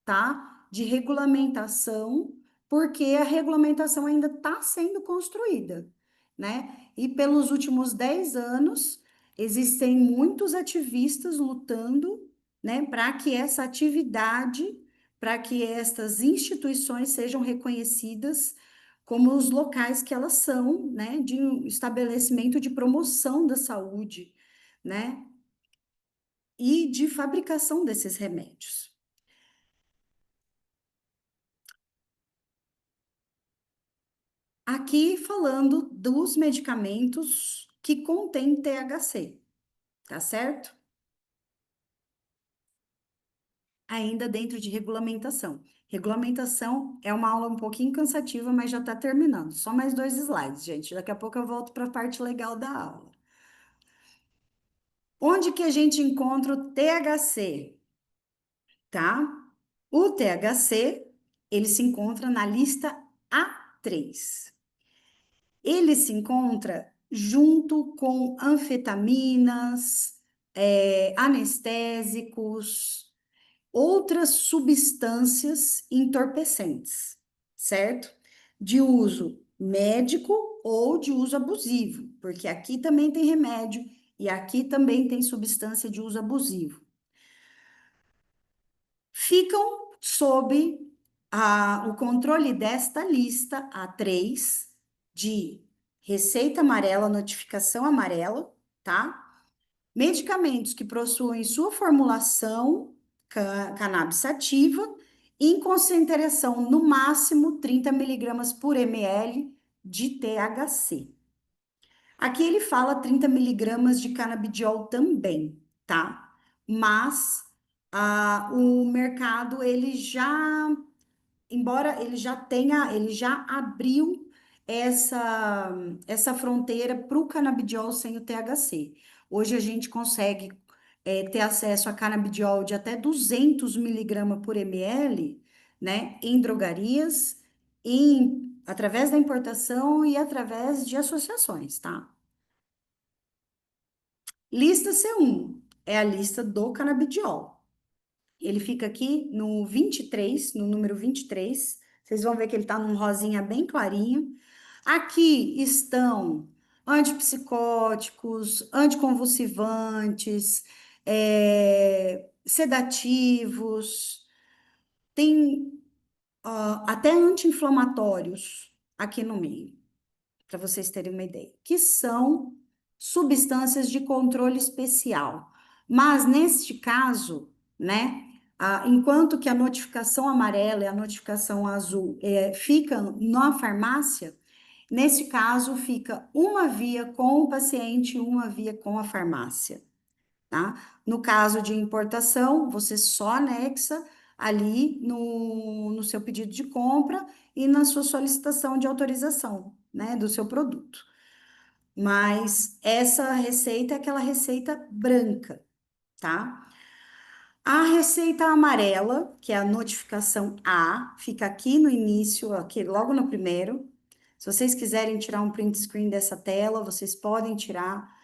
tá? De regulamentação, porque a regulamentação ainda está sendo construída, né? E pelos últimos 10 anos, existem muitos ativistas lutando, né, para que essa atividade, para que estas instituições sejam reconhecidas como os locais que elas são, né, de um estabelecimento de promoção da saúde, né, e de fabricação desses remédios. Aqui falando dos medicamentos que contêm THC, tá certo? Ainda dentro de regulamentação. Regulamentação é uma aula um pouquinho cansativa, mas já está terminando. Só mais 2 slides, gente. Daqui a pouco eu volto para a parte legal da aula. Onde que a gente encontra o THC, tá? O THC, ele se encontra na lista A3. Ele se encontra junto com anfetaminas, anestésicos, outras substâncias entorpecentes, certo? De uso médico ou de uso abusivo, porque aqui também tem remédio e aqui também tem substância de uso abusivo. Ficam sob o controle desta lista A3 de receita amarela, notificação amarela, tá? Medicamentos que possuem sua formulação cannabis sativa em concentração no máximo 30 miligramas por ml de THC. Aqui ele fala 30 miligramas de canabidiol também, tá? Mas o mercado, embora ele já abriu essa fronteira para o canabidiol sem o THC. Hoje a gente consegue ter acesso a canabidiol de até 200 miligramas por ml, né, em drogarias, através da importação e através de associações, tá? Lista C1 é a lista do canabidiol. Ele fica aqui no 23, no número 23. Vocês vão ver que ele está num rosinha bem clarinho. Aqui estão antipsicóticos, anticonvulsivantes, sedativos, tem até anti-inflamatórios aqui no meio, para vocês terem uma ideia, que são substâncias de controle especial. Mas neste caso, né, enquanto que a notificação amarela e a notificação azul fica na farmácia, nesse caso fica uma via com o paciente e uma via com a farmácia, tá? No caso de importação, você só anexa ali no seu pedido de compra e na sua solicitação de autorização, né, do seu produto. Mas essa receita é aquela receita branca, tá? A receita amarela, que é a notificação A, fica aqui no início, aqui logo no primeiro. Se vocês quiserem tirar um print screen dessa tela, vocês podem tirar,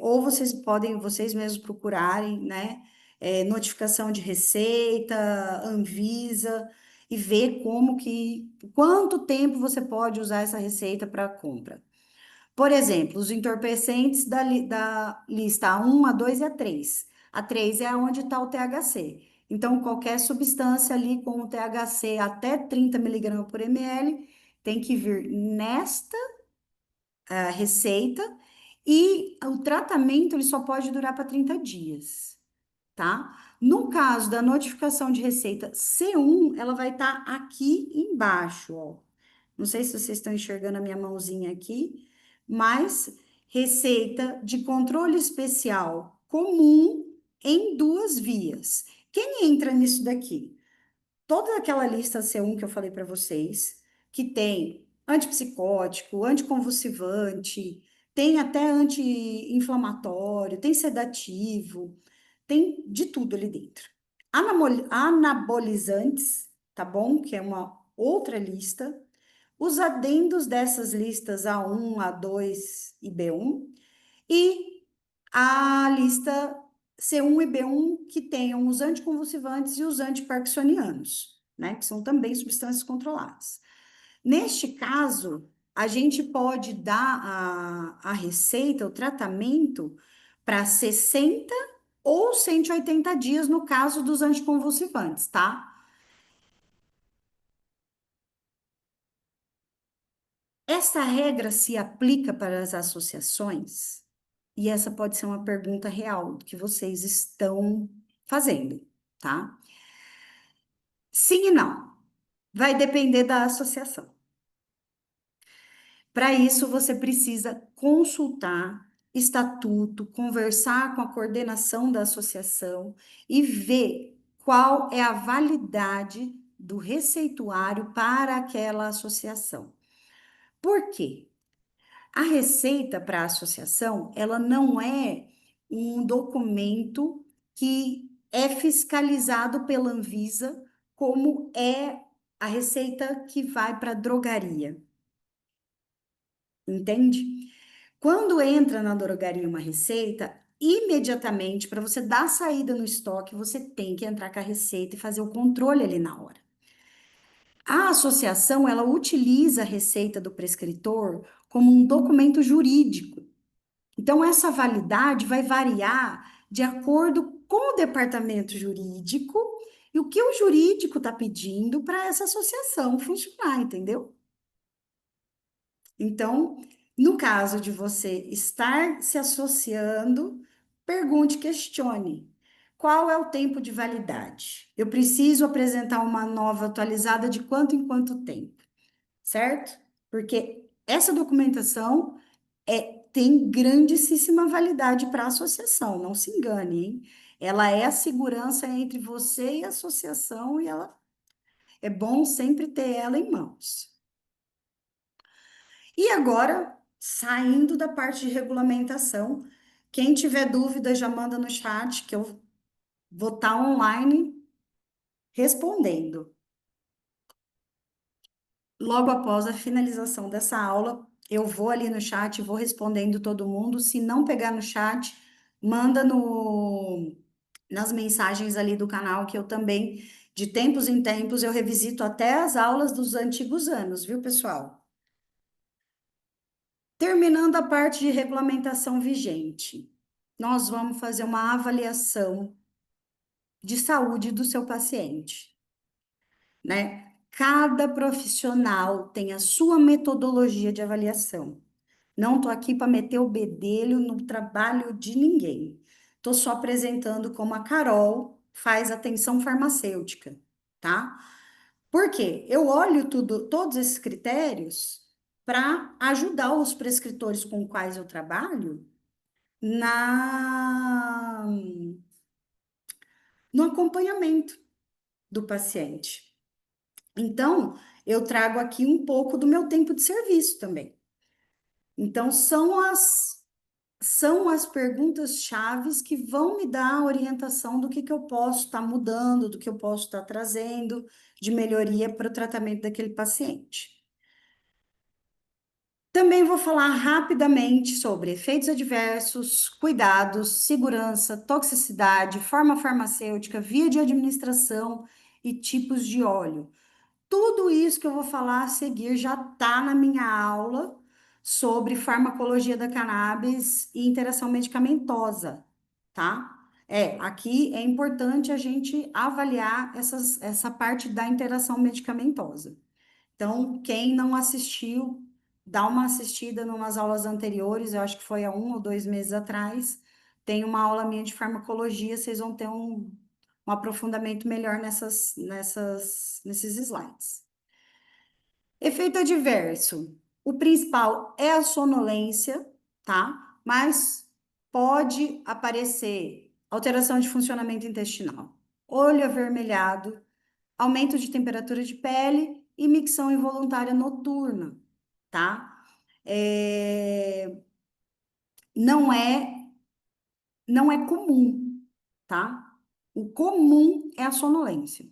ou vocês podem vocês mesmos procurarem, né? Notificação de receita, Anvisa, e ver quanto tempo você pode usar essa receita para compra. Por exemplo, os entorpecentes da lista A1, A2 e A3. A 3 é onde está o THC. Então, qualquer substância ali com o THC até 30 miligramas por ml tem que vir nesta receita e o tratamento ele só pode durar para 30 dias, tá? No caso da notificação de receita C1, ela vai estar aqui embaixo, ó. Não sei se vocês estão enxergando a minha mãozinha aqui, mas receita de controle especial comum em 2 vias. Quem entra nisso daqui? Toda aquela lista C1 que eu falei para vocês, que tem antipsicótico, anticonvulsivante, tem até anti-inflamatório, tem sedativo, tem de tudo ali dentro. Anabolizantes, tá bom? Que é uma outra lista. Os adendos dessas listas A1, A2 e B1. E a lista C1 e B1 que tenham os anticonvulsivantes e os antiparkinsonianos, né? Que são também substâncias controladas. Neste caso, a gente pode dar a receita, o tratamento, para 60 ou 180 dias no caso dos anticonvulsivantes, tá? Essa regra se aplica para as associações? E essa pode ser uma pergunta real que vocês estão fazendo, tá? Sim e não. Vai depender da associação. Para isso, você precisa consultar estatuto, conversar com a coordenação da associação e ver qual é a validade do receituário para aquela associação. Por quê? A receita para a associação, ela não é um documento que é fiscalizado pela Anvisa, como é a receita que vai para a drogaria. Entende? Quando entra na drogaria uma receita, imediatamente, para você dar saída no estoque, você tem que entrar com a receita e fazer o controle ali na hora. A associação, ela utiliza a receita do prescritor como um documento jurídico. Então, essa validade vai variar de acordo com o departamento jurídico e o que o jurídico está pedindo para essa associação funcionar, entendeu? Então, no caso de você estar se associando, pergunte, questione. Qual é o tempo de validade? Eu preciso apresentar uma nova atualizada de quanto em quanto tempo, certo? Porque essa documentação tem grandíssima validade para a associação, não se engane, hein? Ela é a segurança entre você e a associação, e ela é bom sempre ter ela em mãos. E agora, saindo da parte de regulamentação, quem tiver dúvida já manda no chat, que eu vou estar online respondendo. Logo após a finalização dessa aula, eu vou ali no chat, vou respondendo todo mundo. Se não pegar no chat, manda nas mensagens ali do canal, que eu também, de tempos em tempos, eu revisito até as aulas dos antigos anos, viu, pessoal? Terminando a parte de regulamentação vigente, nós vamos fazer uma avaliação de saúde do seu paciente, né? Cada profissional tem a sua metodologia de avaliação. Não estou aqui para meter o bedelho no trabalho de ninguém. Estou só apresentando como a Carol faz atenção farmacêutica, tá? Por quê? Eu olho todos esses critérios para ajudar os prescritores com os quais eu trabalho na no acompanhamento do paciente. Então, eu trago aqui um pouco do meu tempo de serviço também. Então, são as perguntas chaves que vão me dar a orientação do que eu posso estar mudando, do que eu posso estar trazendo de melhoria para o tratamento daquele paciente. Também vou falar rapidamente sobre efeitos adversos, cuidados, segurança, toxicidade, forma farmacêutica, via de administração e tipos de óleo. Tudo isso que eu vou falar a seguir já está na minha aula sobre farmacologia da cannabis e interação medicamentosa, tá? Aqui é importante a gente avaliar essa parte da interação medicamentosa. Então, quem não assistiu, dá uma assistida em umas aulas anteriores, eu acho que foi há 1 ou 2 meses atrás. Tem uma aula minha de farmacologia, vocês vão ter um aprofundamento melhor nesses slides. Efeito adverso. O principal é a sonolência, tá? Mas pode aparecer alteração de funcionamento intestinal, olho avermelhado, aumento de temperatura de pele e micção involuntária noturna, tá? Não é, não é comum, tá? O comum é a sonolência.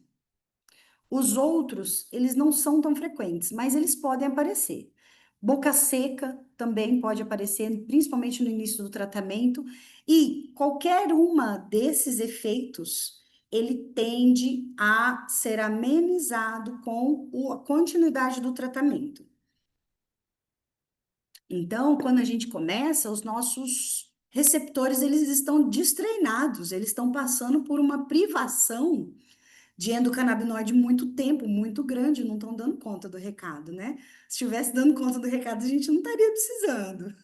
Os outros, eles não são tão frequentes, mas eles podem aparecer. Boca seca também pode aparecer, principalmente no início do tratamento, e qualquer uma desses efeitos, ele tende a ser amenizado com a continuidade do tratamento. Então, quando a gente começa, os nossos receptores, eles estão destreinados, eles estão passando por uma privação de endocannabinoide muito tempo, muito grande, não estão dando conta do recado, né? Se estivesse dando conta do recado, a gente não estaria precisando.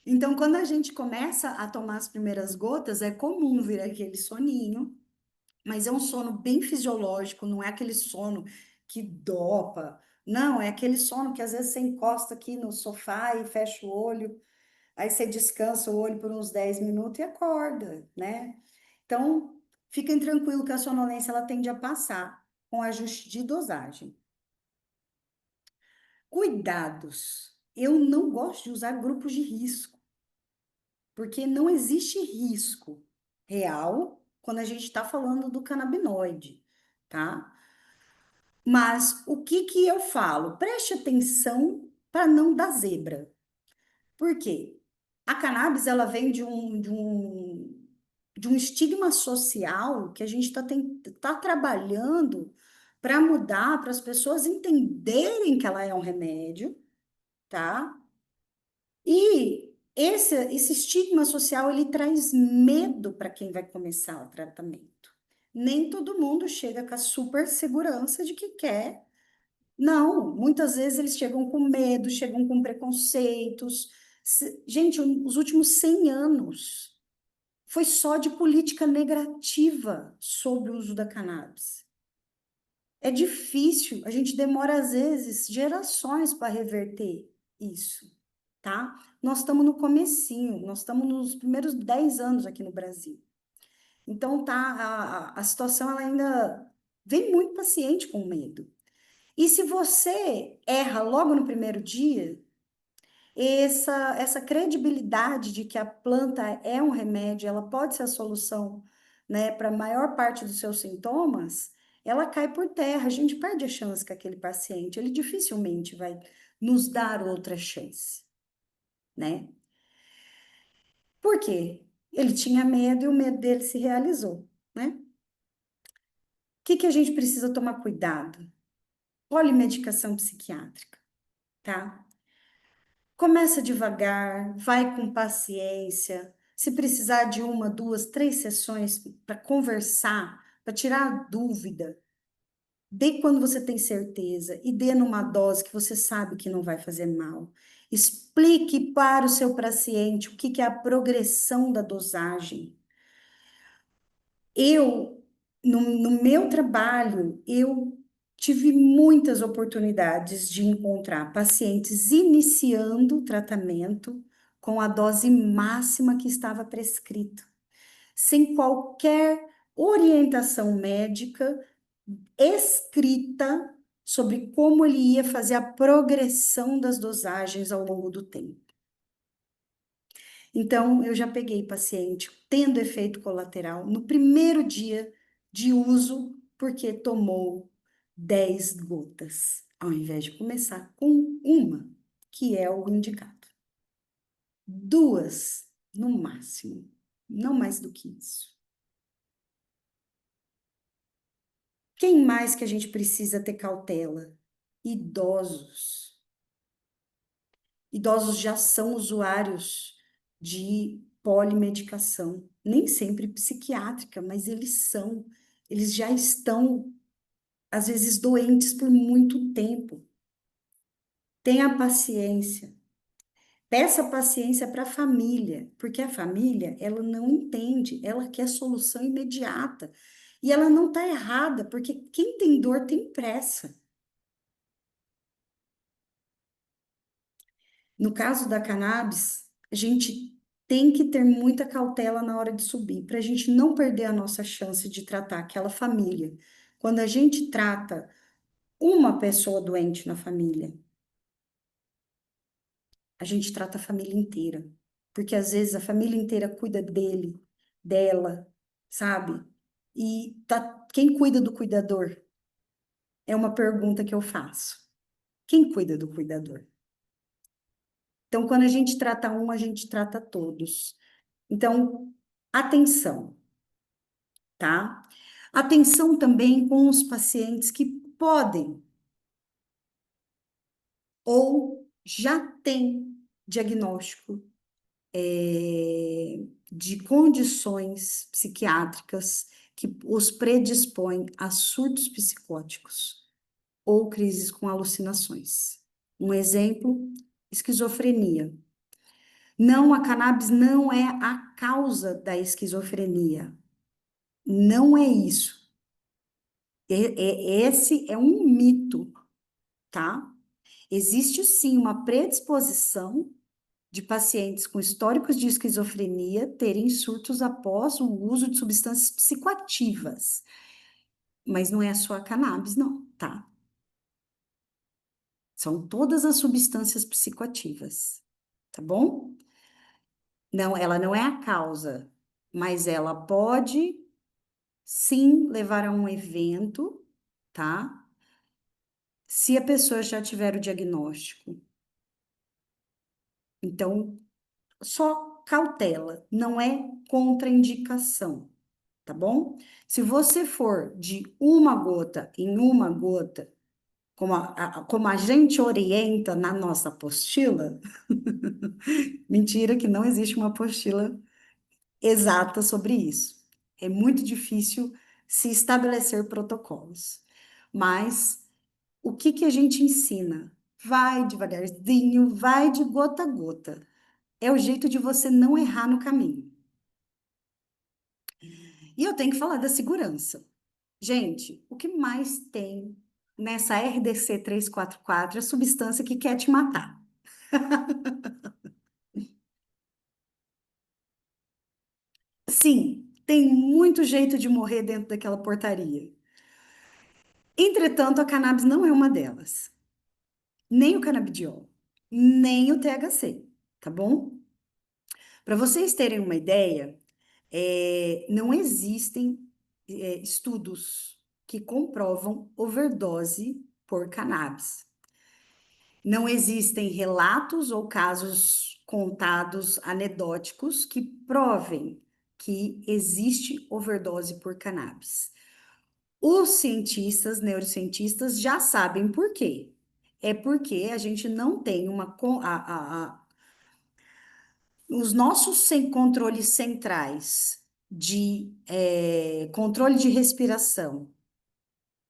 Então, quando a gente começa a tomar as primeiras gotas, é comum vir aquele soninho, mas é um sono bem fisiológico, não é aquele sono que dopa. Não, é aquele sono que às vezes você encosta aqui no sofá e fecha o olho, aí você descansa o olho por uns 10 minutos e acorda, né? Então, fiquem tranquilos que a sonolência ela tende a passar com ajuste de dosagem. Cuidados. Eu não gosto de usar grupos de risco, porque não existe risco real quando a gente está falando do canabinoide, tá? Mas o que que eu falo? Preste atenção para não dar zebra. Por quê? A cannabis, ela vem de um estigma social que a gente tá trabalhando para mudar, para as pessoas entenderem que ela é um remédio, tá? E esse estigma social, ele traz medo para quem vai começar o tratamento. Nem todo mundo chega com a super segurança de que quer. Não, muitas vezes eles chegam com medo, chegam com preconceitos. Gente, os últimos 100 anos foi só de política negativa sobre o uso da cannabis. É difícil, a gente demora às vezes gerações para reverter isso, tá? Nós estamos no comecinho, nós estamos nos primeiros 10 anos aqui no Brasil. Então, tá, a situação ela ainda vem muito paciente com medo. E se você erra logo no primeiro dia, essa credibilidade de que a planta é um remédio, ela pode ser a solução, né, para a maior parte dos seus sintomas, ela cai por terra. A gente perde a chance com aquele paciente, ele dificilmente vai nos dar outra chance, né? Por quê? Ele tinha medo e o medo dele se realizou, né? O que a gente precisa tomar cuidado? Polimedicação psiquiátrica, tá? Começa devagar, vai com paciência. Se precisar de uma, duas, três sessões para conversar, para tirar a dúvida, dê quando você tem certeza e dê numa dose que você sabe que não vai fazer mal. Explique para o seu paciente o que é a progressão da dosagem. No meu trabalho, eu tive muitas oportunidades de encontrar pacientes iniciando o tratamento com a dose máxima que estava prescrita, sem qualquer orientação médica escrita sobre como ele ia fazer a progressão das dosagens ao longo do tempo. Então, eu já peguei paciente tendo efeito colateral no primeiro dia de uso, porque tomou 10 gotas, ao invés de começar com uma, que é o indicado. Duas, no máximo, não mais do que isso. Quem mais que a gente precisa ter cautela? Idosos. Idosos já são usuários de polimedicação, nem sempre psiquiátrica, mas eles já estão, às vezes, doentes por muito tempo. Tenha paciência. Peça paciência para a família, porque a família, ela não entende, ela quer solução imediata. E ela não está errada, porque quem tem dor tem pressa. No caso da cannabis, a gente tem que ter muita cautela na hora de subir, para a gente não perder a nossa chance de tratar aquela família. Quando a gente trata uma pessoa doente na família, a gente trata a família inteira. Porque às vezes a família inteira cuida dele, dela, sabe? E quem cuida do cuidador? É uma pergunta que eu faço. Quem cuida do cuidador? Então, quando a gente trata um, a gente trata todos. Então, atenção, tá? Atenção também com os pacientes que podem ou já têm diagnóstico de condições psiquiátricas que os predispõem a surtos psicóticos ou crises com alucinações. Um exemplo, esquizofrenia. Não, a cannabis não é a causa da esquizofrenia. Não é isso. Esse é um mito, tá? Existe sim uma predisposição de pacientes com históricos de esquizofrenia terem surtos após o uso de substâncias psicoativas, mas não é só a cannabis, não, tá? São todas as substâncias psicoativas, tá bom? Não, ela não é a causa, mas ela pode sim levar a um evento, tá? Se a pessoa já tiver o diagnóstico. Então, só cautela, não é contraindicação, tá bom? Se você for de uma gota em uma gota, como a gente orienta na nossa apostila, mentira que não existe uma apostila exata sobre isso. É muito difícil se estabelecer protocolos. Mas o que a gente ensina? Vai devagarzinho, vai de gota a gota. É o jeito de você não errar no caminho. E eu tenho que falar da segurança. Gente, o que mais tem nessa RDC 344 é a substância que quer te matar. Sim, tem muito jeito de morrer dentro daquela portaria. Entretanto, a cannabis não é uma delas. Nem o canabidiol, nem o THC, tá bom? Para vocês terem uma ideia, não existem estudos que comprovam overdose por cannabis. Não existem relatos ou casos contados anedóticos que provem que existe overdose por cannabis. Os cientistas, neurocientistas, já sabem por quê. É porque a gente não tem os nossos controles centrais de controle de respiração,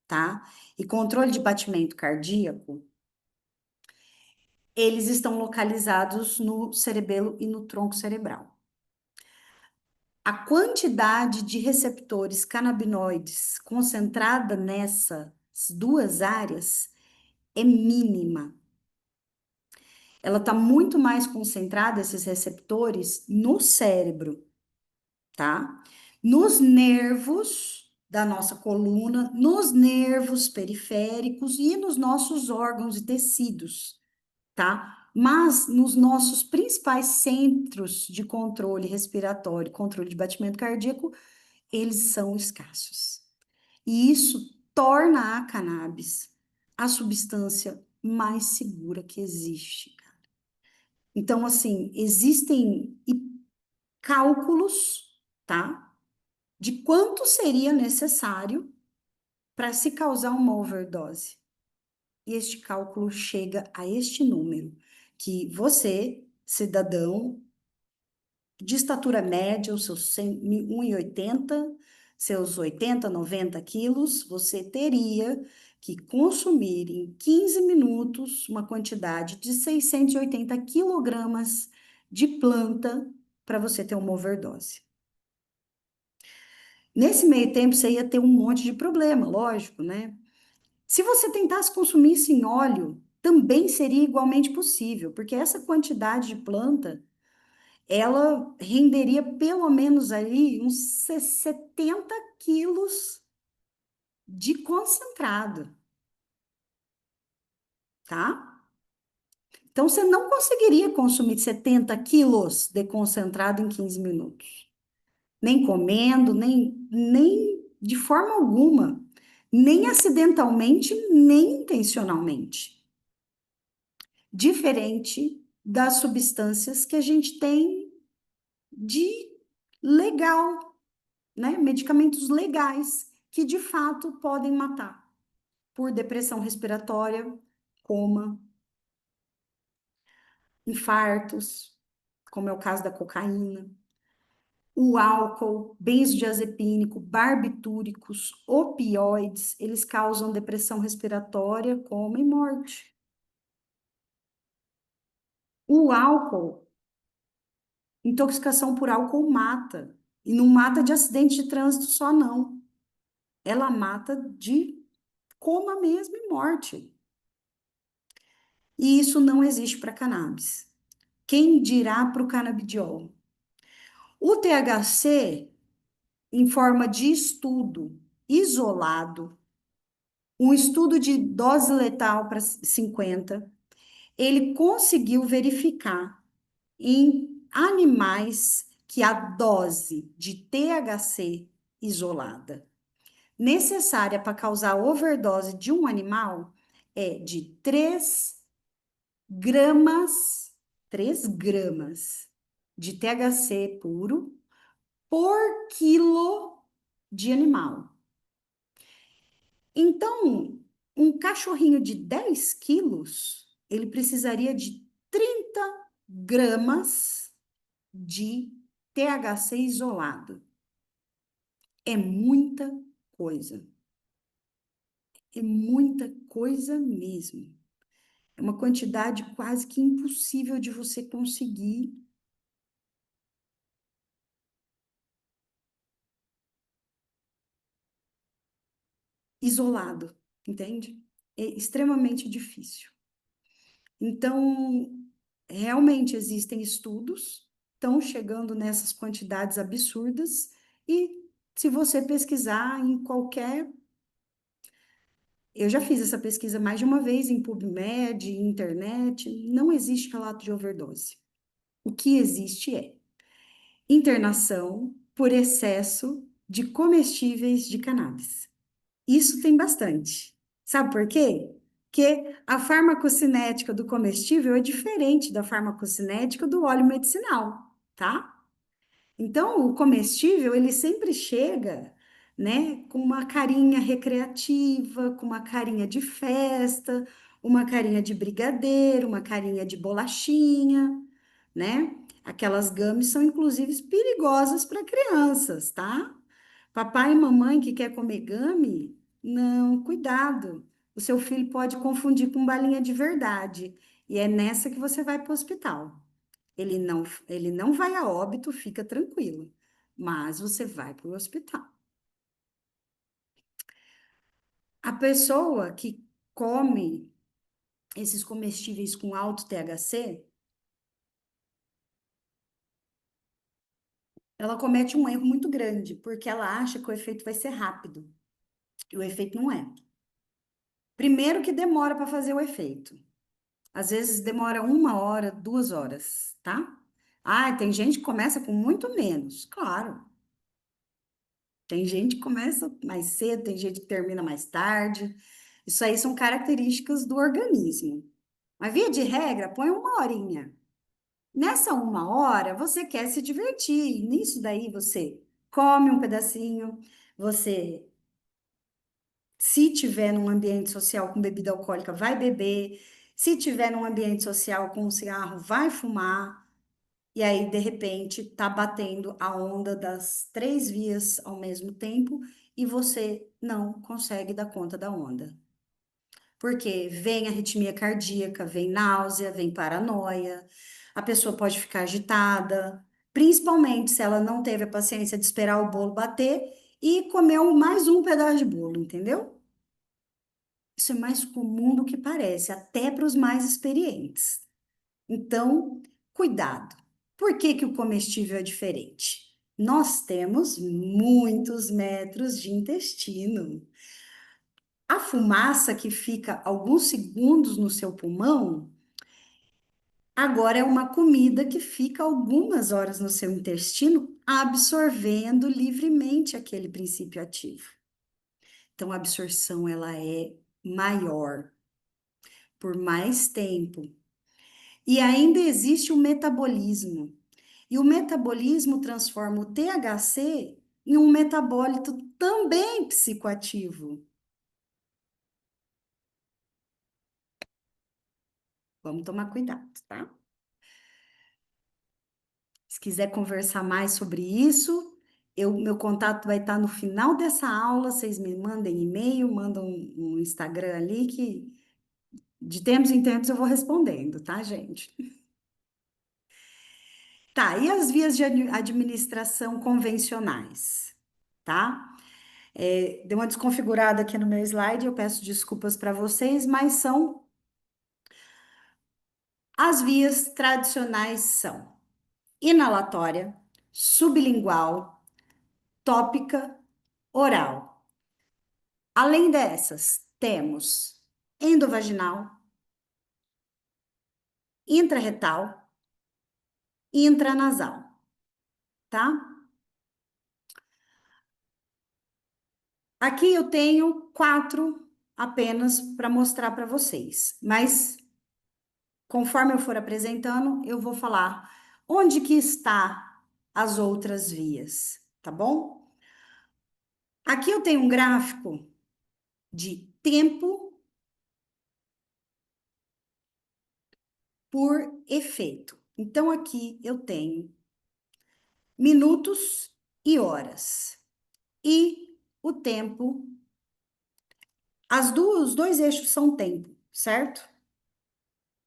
tá? E controle de batimento cardíaco, eles estão localizados no cerebelo e no tronco cerebral. A quantidade de receptores canabinoides concentrada nessas duas áreas é mínima. Ela está muito mais concentrada, esses receptores, no cérebro, tá? Nos nervos da nossa coluna, nos nervos periféricos e nos nossos órgãos e tecidos, tá? Mas nos nossos principais centros de controle respiratório, controle de batimento cardíaco, eles são escassos. E isso torna a cannabis a substância mais segura que existe. Então, assim, existem cálculos, tá? De quanto seria necessário para se causar uma overdose. E este cálculo chega a este número, que você, cidadão de estatura média, os seus 1,80, seus 80, 90 quilos, você teria que consumir em 15 minutos uma quantidade de 680 quilogramas de planta para você ter uma overdose. Nesse meio tempo, você ia ter um monte de problema, lógico, né? Se você tentasse consumir isso em óleo, também seria igualmente possível, porque essa quantidade de planta, ela renderia pelo menos ali uns 70 quilos de concentrado, tá? Então, você não conseguiria consumir 70 quilos de concentrado em 15 minutos. Nem comendo, nem de forma alguma. Nem acidentalmente, nem intencionalmente. Diferente das substâncias que a gente tem de legal, né? Medicamentos legais que de fato podem matar por depressão respiratória, coma, infartos, como é o caso da cocaína, o álcool, benzodiazepínico, barbitúricos, opioides, eles causam depressão respiratória, coma e morte. O álcool, intoxicação por álcool mata. E não mata de acidente de trânsito só, não. Ela mata de coma mesmo e morte. E isso não existe para cannabis. Quem dirá para o canabidiol? O THC, em forma de estudo isolado, um estudo de dose letal para 50, ele conseguiu verificar em animais que a dose de THC isolada necessária para causar overdose de um animal é de 3 gramas de THC puro por quilo de animal. Então, um cachorrinho de 10 quilos, ele precisaria de 30 gramas de THC isolado. É muita coisa. É muita coisa mesmo. É uma quantidade quase que impossível de você conseguir isolado, entende? É extremamente difícil. Então, realmente existem estudos, estão chegando nessas quantidades absurdas, E se você pesquisar em qualquer. Eu já fiz essa pesquisa mais de uma vez em PubMed, internet, não existe relato de overdose. O que existe é internação por excesso de comestíveis de cannabis. Isso tem bastante. Sabe por quê? Porque a farmacocinética do comestível é diferente da farmacocinética do óleo medicinal, tá? Então, o comestível, ele sempre chega, né, com uma carinha recreativa, com uma carinha de festa, uma carinha de brigadeiro, uma carinha de bolachinha, né? Aquelas gummies são, inclusive, perigosas para crianças, tá? Papai e mamãe que quer comer gummy, não, cuidado. O seu filho pode confundir com balinha de verdade. E é nessa que você vai para o hospital. Ele não vai a óbito, fica tranquilo, mas você vai para o hospital. A pessoa que come esses comestíveis com alto THC, ela comete um erro muito grande, porque ela acha que o efeito vai ser rápido, e o efeito não é. Primeiro que demora para fazer o efeito. Às vezes demora 1 hora, 2 horas, tá? Ah, tem gente que começa com muito menos, claro. Tem gente que começa mais cedo, tem gente que termina mais tarde. Isso aí são características do organismo. Mas, via de regra, põe 1 horinha. Nessa 1 hora, você quer se divertir. Nisso daí, você come um pedacinho, você, se tiver num ambiente social com bebida alcoólica, vai beber. Se tiver num ambiente social com um cigarro, vai fumar. E aí, de repente, tá batendo a onda das 3 vias ao mesmo tempo e você não consegue dar conta da onda. Porque vem arritmia cardíaca, vem náusea, vem paranoia, a pessoa pode ficar agitada, principalmente se ela não teve a paciência de esperar o bolo bater e comeu mais um pedaço de bolo, entendeu? Isso é mais comum do que parece, até para os mais experientes. Então, cuidado. Por que que o comestível é diferente? Nós temos muitos metros de intestino. A fumaça que fica alguns segundos no seu pulmão, agora é uma comida que fica algumas horas no seu intestino, absorvendo livremente aquele princípio ativo. Então, a absorção ela é maior por mais tempo. E ainda existe o metabolismo. E o metabolismo transforma o THC em um metabólito também psicoativo. Vamos tomar cuidado, tá? Se quiser conversar mais sobre isso, meu contato vai estar no final dessa aula. Vocês me mandem e-mail, mandam um Instagram ali que de tempos em tempos eu vou respondendo, tá, gente? Tá, e as vias de administração convencionais, tá? Deu uma desconfigurada aqui no meu slide, eu peço desculpas para vocês, mas as vias tradicionais são inalatória, sublingual, tópica, oral. Além dessas, temos endovaginal, intrarretal e intranasal, tá? Aqui eu tenho 4 apenas para mostrar para vocês, mas conforme eu for apresentando, eu vou falar onde que está as outras vias, tá bom? Aqui eu tenho um gráfico de tempo por efeito. Então, aqui eu tenho minutos e horas. E o tempo, os dois eixos são tempo, certo?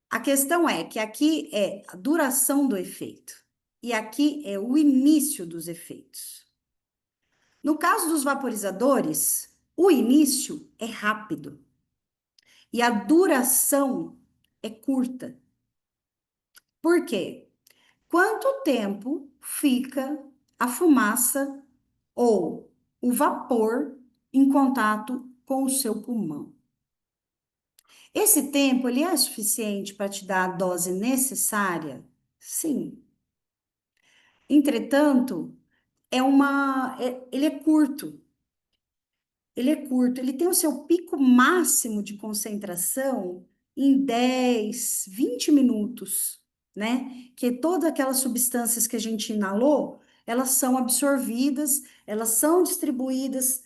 A questão é que aqui é a duração do efeito e aqui é o início dos efeitos. No caso dos vaporizadores, o início é rápido e a duração é curta. Por quê? Quanto tempo fica a fumaça ou o vapor em contato com o seu pulmão. Esse tempo, ele é suficiente para te dar a dose necessária? Sim. Entretanto, ele é curto. Ele é curto, ele tem o seu pico máximo de concentração em 10, 20 minutos, né? Que todas aquelas substâncias que a gente inalou, elas são absorvidas, elas são distribuídas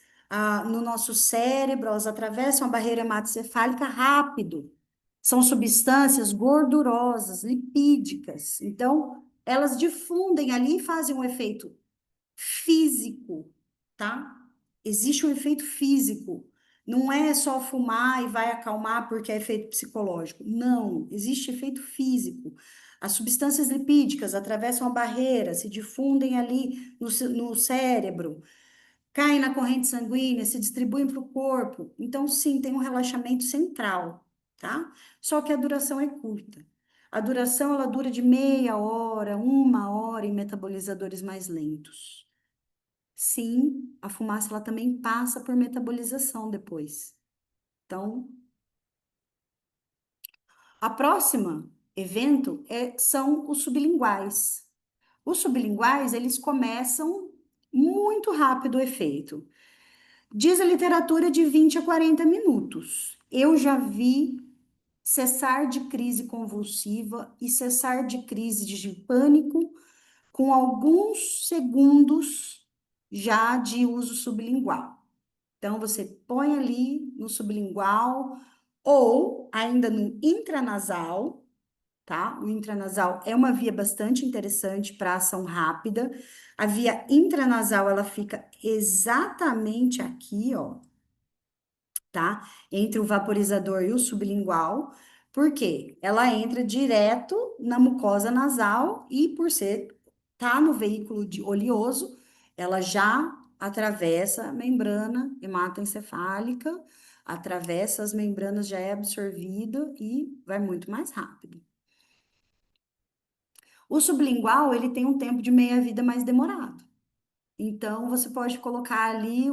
no nosso cérebro, elas atravessam a barreira hematocefálica rápido. São substâncias gordurosas, lipídicas. Então, elas difundem ali e fazem um efeito físico, tá? Existe um efeito físico. Não é só fumar e vai acalmar porque é efeito psicológico. Não, existe efeito físico. As substâncias lipídicas atravessam a barreira, se difundem ali no cérebro, caem na corrente sanguínea, se distribuem para o corpo. Então, sim, tem um relaxamento central, tá? Só que a duração é curta. A duração, ela dura de meia hora, 1 hora em metabolizadores mais lentos. Sim, a fumaça ela também passa por metabolização depois. Então, a próxima evento são os sublinguais. Os sublinguais, eles começam muito rápido o efeito. Diz a literatura de 20 a 40 minutos. Eu já vi cessar de crise convulsiva e cessar de crise de pânico com alguns segundos já de uso sublingual. Então, você põe ali no sublingual ou ainda no intranasal, tá? O intranasal é uma via bastante interessante para ação rápida. A via intranasal, ela fica exatamente aqui, ó, tá? Entre o vaporizador e o sublingual, porque ela entra direto na mucosa nasal e por ser tá no veículo oleoso, ela já atravessa a membrana hematoencefálica, atravessa as membranas, já é absorvida e vai muito mais rápido. O sublingual, ele tem um tempo de meia-vida mais demorado. Então, você pode colocar ali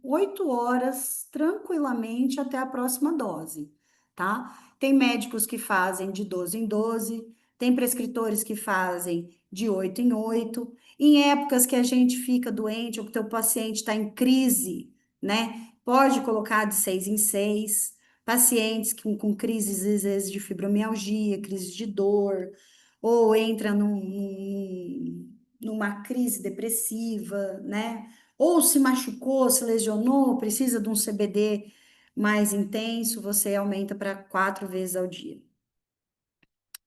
8 horas tranquilamente até a próxima dose, tá? Tem médicos que fazem de 12 em 12, tem prescritores que fazem de 8 em 8. Em épocas que a gente fica doente ou que o teu paciente está em crise, né? Pode colocar de 6 em 6. Pacientes com crises, às vezes, de fibromialgia, crise de dor, ou entra numa crise depressiva, né? Ou se machucou, se lesionou, precisa de um CBD mais intenso, você aumenta para 4 vezes ao dia.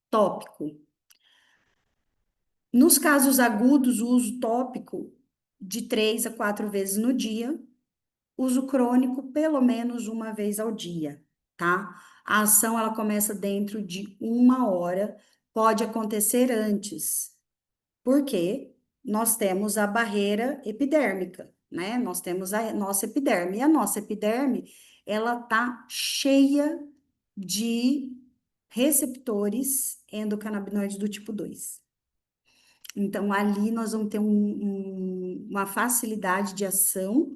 Tópico. Nos casos agudos, o uso tópico de 3 a 4 vezes no dia, uso crônico pelo menos 1 vez ao dia, tá? A ação ela começa dentro de 1 hora, pode acontecer antes, porque nós temos a barreira epidérmica, né? Nós temos a nossa epiderme, e a nossa epiderme, ela tá cheia de receptores endocannabinoides do tipo 2. Então, ali nós vamos ter uma facilidade de ação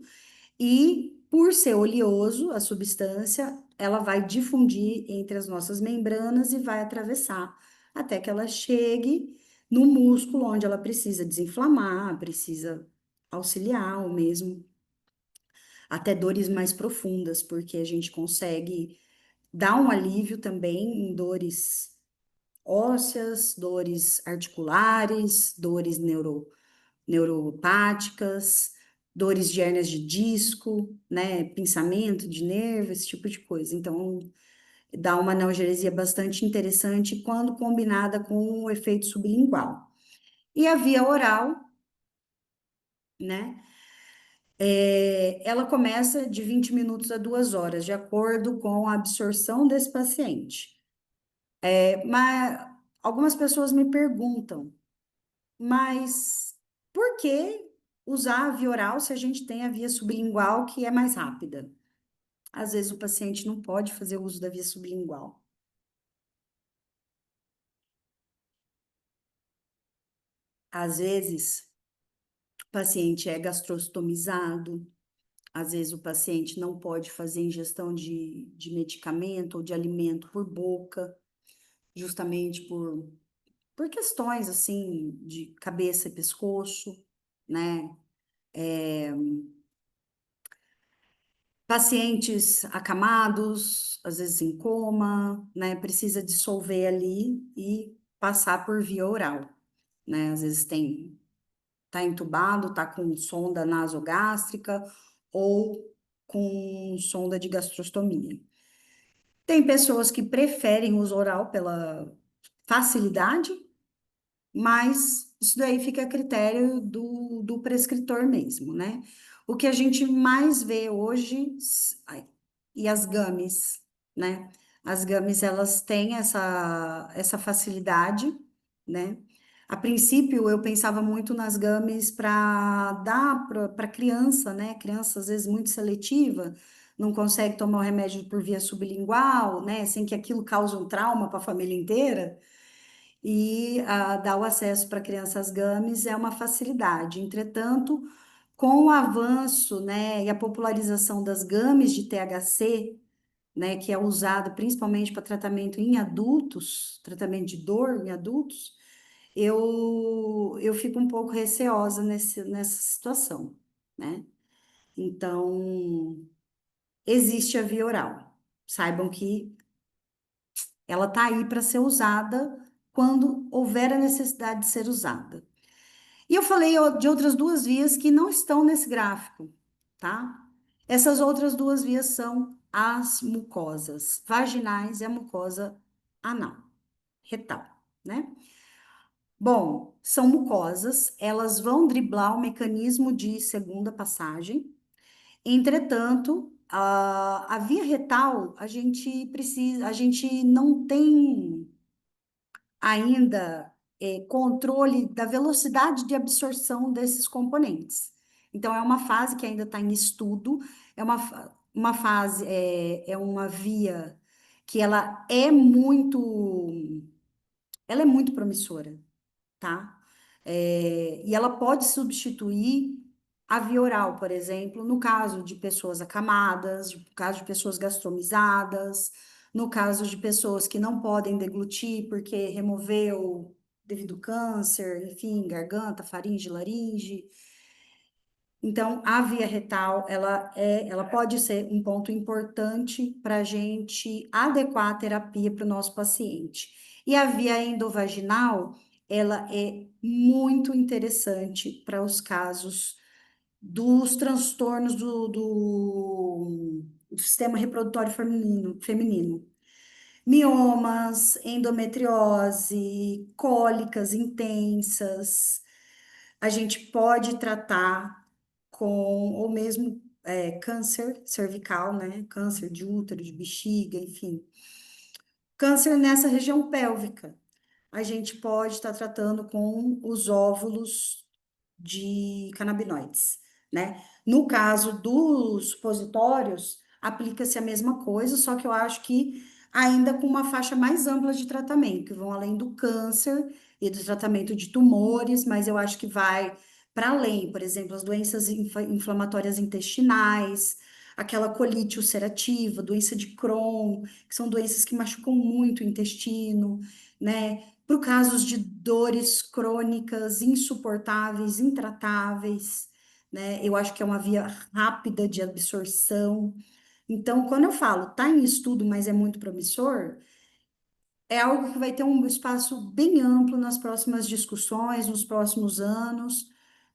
e, por ser oleoso, a substância, ela vai difundir entre as nossas membranas e vai atravessar até que ela chegue no músculo onde ela precisa desinflamar, precisa auxiliar ou mesmo até dores mais profundas, porque a gente consegue dar um alívio também em dores ósseas, dores articulares, dores neuropáticas, dores de hérnias de disco, né, pinçamento de nervo, esse tipo de coisa. Então, dá uma analgesia bastante interessante quando combinada com o efeito sublingual. E a via oral, né, ela começa de 20 minutos a 2 horas, de acordo com a absorção desse paciente. Mas algumas pessoas me perguntam, mas por que usar a via oral se a gente tem a via sublingual que é mais rápida? Às vezes o paciente não pode fazer uso da via sublingual. Às vezes paciente é gastrostomizado, às vezes o paciente não pode fazer ingestão de medicamento ou de alimento por boca, justamente por questões assim de cabeça e pescoço, né? Pacientes acamados, às vezes em coma, né? Precisa dissolver ali e passar por via oral, né? Às vezes tá entubado, tá com sonda nasogástrica ou com sonda de gastrostomia. Tem pessoas que preferem o uso oral pela facilidade, mas isso daí fica a critério do prescritor mesmo, né? O que a gente mais vê hoje, e as gummies, né? As gummies, elas têm essa facilidade, né? A princípio, eu pensava muito nas gummies para dar para criança, né? Criança, às vezes, muito seletiva, não consegue tomar o remédio por via sublingual, né? Sem que aquilo cause um trauma para a família inteira. E dar o acesso para crianças gummies é uma facilidade. Entretanto, com o avanço, né, e a popularização das gummies de THC, né, que é usado principalmente para tratamento em adultos, tratamento de dor em adultos, eu fico um pouco receosa nessa situação, né? Então, existe a via oral. Saibam que ela está aí para ser usada quando houver a necessidade de ser usada. E eu falei de outras duas vias que não estão nesse gráfico, tá? Essas outras duas vias são as mucosas vaginais e a mucosa anal, retal, né? Bom, são mucosas, elas vão driblar o mecanismo de segunda passagem. Entretanto, a via retal, a gente não tem ainda controle da velocidade de absorção desses componentes. Então, é uma fase que ainda está em estudo, uma fase, é uma via que ela é muito promissora, tá? E ela pode substituir a via oral, por exemplo, no caso de pessoas acamadas, no caso de pessoas gastromizadas, no caso de pessoas que não podem deglutir porque removeu devido ao câncer, enfim, garganta, faringe, laringe. Então, a via retal, ela pode ser um ponto importante para a gente adequar a terapia para o nosso paciente. E a via endovaginal, ela é muito interessante para os casos dos transtornos do sistema reprodutório feminino. Miomas, endometriose, cólicas intensas, a gente pode tratar com, ou mesmo câncer cervical, né? Câncer de útero, de bexiga, enfim. Câncer nessa região pélvica. A gente pode estar tratando com os óvulos de canabinoides, né? No caso dos supositórios, aplica-se a mesma coisa, só que eu acho que ainda com uma faixa mais ampla de tratamento, que vão além do câncer e do tratamento de tumores, mas eu acho que vai para além, por exemplo, as doenças inflamatórias intestinais, aquela colite ulcerativa, doença de Crohn, que são doenças que machucam muito o intestino, né? Para casos de dores crônicas insuportáveis, intratáveis, né? Eu acho que é uma via rápida de absorção. Então, quando eu falo, está em estudo, mas é muito promissor, é algo que vai ter um espaço bem amplo nas próximas discussões, nos próximos anos,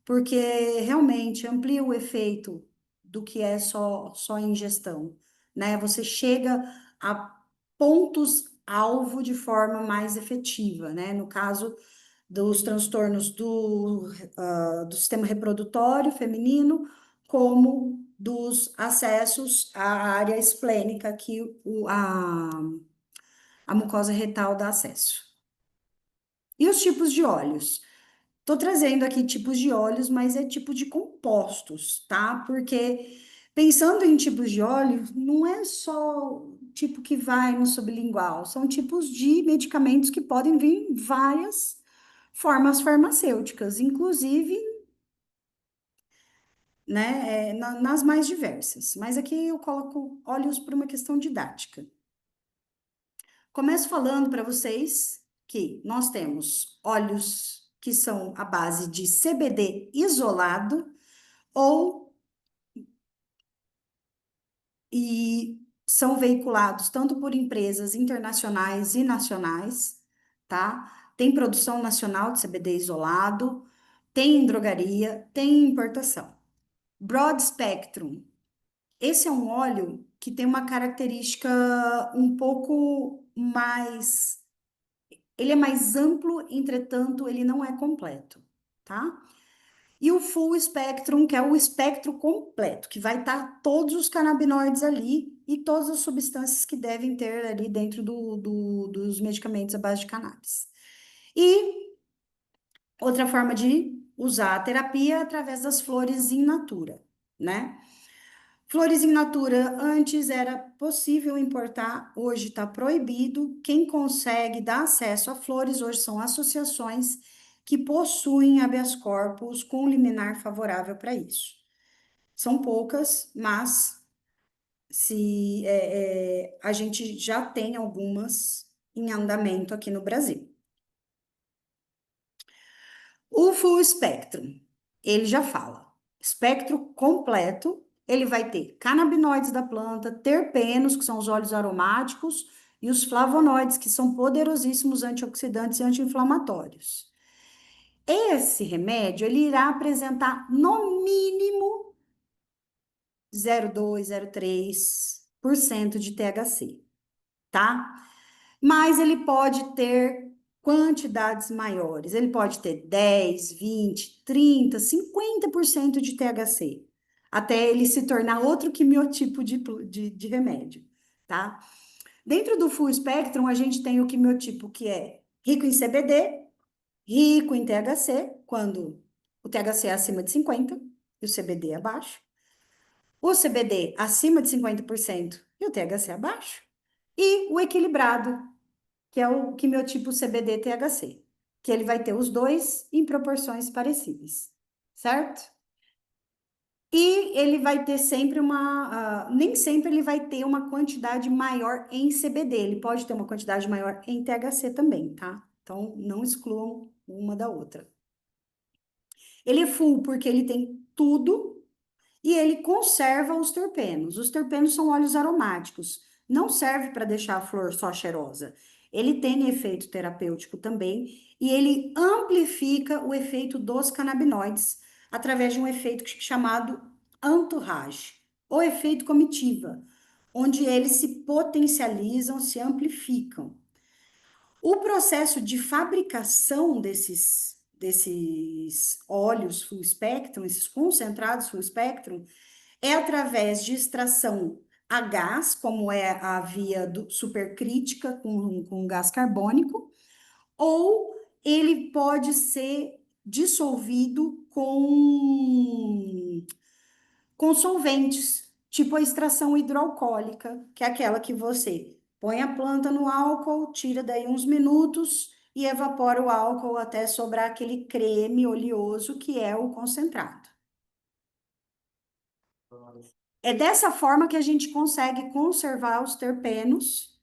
porque realmente amplia o efeito do que é só ingestão, né? Você chega a pontos-alvo de forma mais efetiva, né? No caso dos transtornos do sistema reprodutório feminino, como dos acessos à área esplênica que a mucosa retal dá acesso. E os tipos de óleos? Estou trazendo aqui tipos de óleos, mas é tipo de compostos, tá? Porque pensando em tipos de óleo, não é só o tipo que vai no sublingual, são tipos de medicamentos que podem vir em várias formas farmacêuticas, inclusive né, nas mais diversas. Mas aqui eu coloco óleos por uma questão didática. Começo falando para vocês que nós temos óleos que são à base de CBD isolado ou e são veiculados tanto por empresas internacionais e nacionais, tá? Tem produção nacional de CBD isolado, tem em drogaria, tem em importação. Broad Spectrum. Esse é um óleo que tem uma característica um pouco mais. Ele é mais amplo, entretanto, ele não é completo, tá? E o Full Spectrum, que é o espectro completo, que vai estar todos os canabinoides ali e todas as substâncias que devem ter ali dentro dos medicamentos à base de cannabis. E outra forma de usar a terapia é através das flores in natura, né? Flores in natura, antes era possível importar, hoje está proibido. Quem consegue dar acesso a flores hoje são associações que possuem habeas corpus com liminar favorável para isso. São poucas, mas a gente já tem algumas em andamento aqui no Brasil. O full spectrum, ele já fala, espectro completo, ele vai ter canabinoides da planta, terpenos, que são os óleos aromáticos, e os flavonoides, que são poderosíssimos antioxidantes e anti-inflamatórios. Esse remédio, ele irá apresentar no mínimo 0,2, 0,3% de THC, tá? Mas ele pode ter quantidades maiores. Ele pode ter 10, 20, 30, 50% de THC, até ele se tornar outro quimiotipo de remédio, tá? Dentro do full spectrum, a gente tem o quimiotipo que é rico em CBD, rico em THC, quando o THC é acima de 50 e o CBD é abaixo. O CBD acima de 50% e o THC abaixo. E o equilibrado, que é o quimiotipo CBD-THC, que ele vai ter os dois em proporções parecidas, certo? E ele vai ter sempre nem sempre ele vai ter uma quantidade maior em CBD, ele pode ter uma quantidade maior em THC também, tá? Então, não excluam uma da outra. Ele é full porque ele tem tudo e ele conserva os terpenos. Os terpenos são óleos aromáticos. Não serve para deixar a flor só cheirosa. Ele tem efeito terapêutico também e ele amplifica o efeito dos canabinoides através de um efeito chamado entourage, ou efeito comitiva, onde eles se potencializam, se amplificam. O processo de fabricação desses óleos full spectrum, esses concentrados full spectrum, é através de extração a gás, como é a via supercrítica com gás carbônico, ou ele pode ser dissolvido com solventes, tipo a extração hidroalcoólica, que é aquela que você põe a planta no álcool, tira daí uns minutos e evapora o álcool até sobrar aquele creme oleoso que é o concentrado. É dessa forma que a gente consegue conservar os terpenos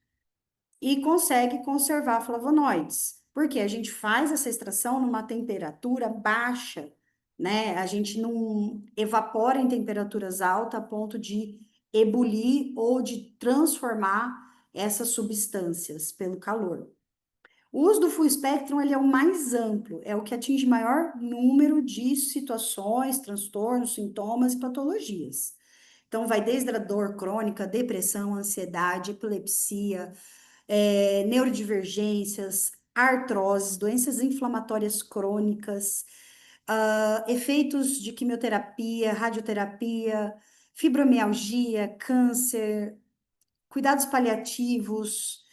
e consegue conservar flavonoides, porque a gente faz essa extração numa temperatura baixa, né? A gente não evapora em temperaturas altas a ponto de ebulir ou de transformar essas substâncias pelo calor. O uso do full spectrum ele é o mais amplo, é o que atinge maior número de situações, transtornos, sintomas e patologias. Então, vai desde a dor crônica, depressão, ansiedade, epilepsia, neurodivergências, artroses, doenças inflamatórias crônicas, efeitos de quimioterapia, radioterapia, fibromialgia, câncer, cuidados paliativos.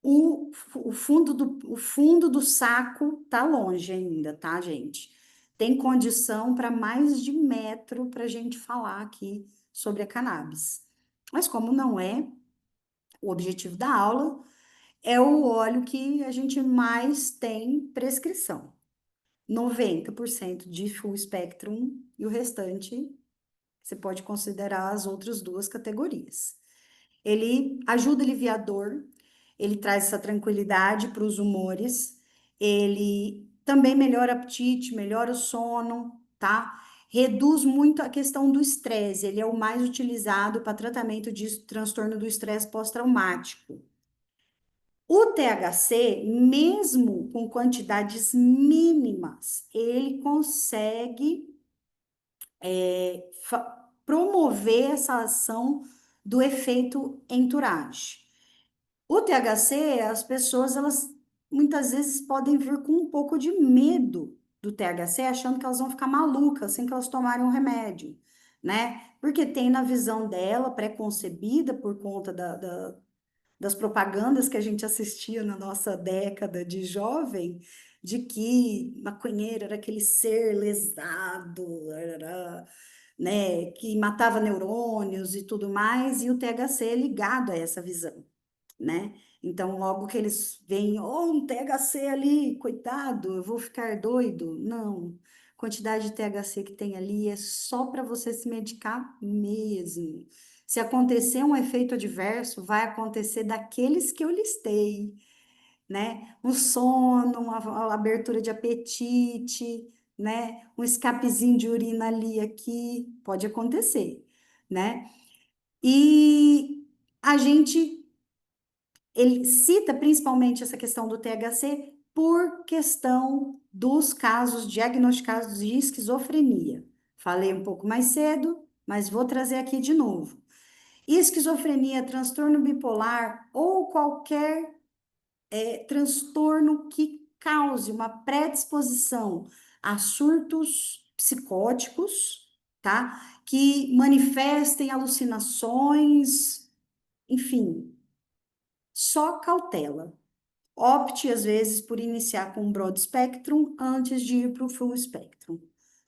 O fundo do saco tá longe ainda, tá, gente? Tem condição para mais de metro para a gente falar aqui sobre a cannabis. Mas como não é o objetivo da aula, é o óleo que a gente mais tem prescrição. 90% de full spectrum e o restante você pode considerar as outras duas categorias. Ele ajuda a aliviar a dor, ele traz essa tranquilidade para os humores, ele também melhora o apetite, melhora o sono, tá? Reduz muito a questão do estresse, ele é o mais utilizado para tratamento de transtorno do estresse pós-traumático. O THC, mesmo com quantidades mínimas, ele consegue promover essa ação do efeito entourage. O THC, as pessoas, elas muitas vezes podem vir com um pouco de medo do THC, achando que elas vão ficar malucas assim que elas tomarem um remédio, né? Porque tem na visão dela, pré-concebida por conta das propagandas que a gente assistia na nossa década de jovem, de que maconheiro era aquele ser lesado, né, que matava neurônios e tudo mais, e o THC é ligado a essa visão, né? Então, logo que eles veem, oh, um THC ali, coitado, eu vou ficar doido. Não, a quantidade de THC que tem ali é só para você se medicar mesmo. Se acontecer um efeito adverso, vai acontecer daqueles que eu listei, né? Um sono, uma abertura de apetite, né? Um escapezinho de urina ali aqui, pode acontecer, né? E a gente ele cita principalmente essa questão do THC por questão dos casos diagnosticados de esquizofrenia. Falei um pouco mais cedo, mas vou trazer aqui de novo. Esquizofrenia, transtorno bipolar ou qualquer transtorno que cause uma predisposição a surtos psicóticos, tá? Que manifestem alucinações, enfim, só cautela. Opte, às vezes, por iniciar com um broad spectrum antes de ir para o full spectrum,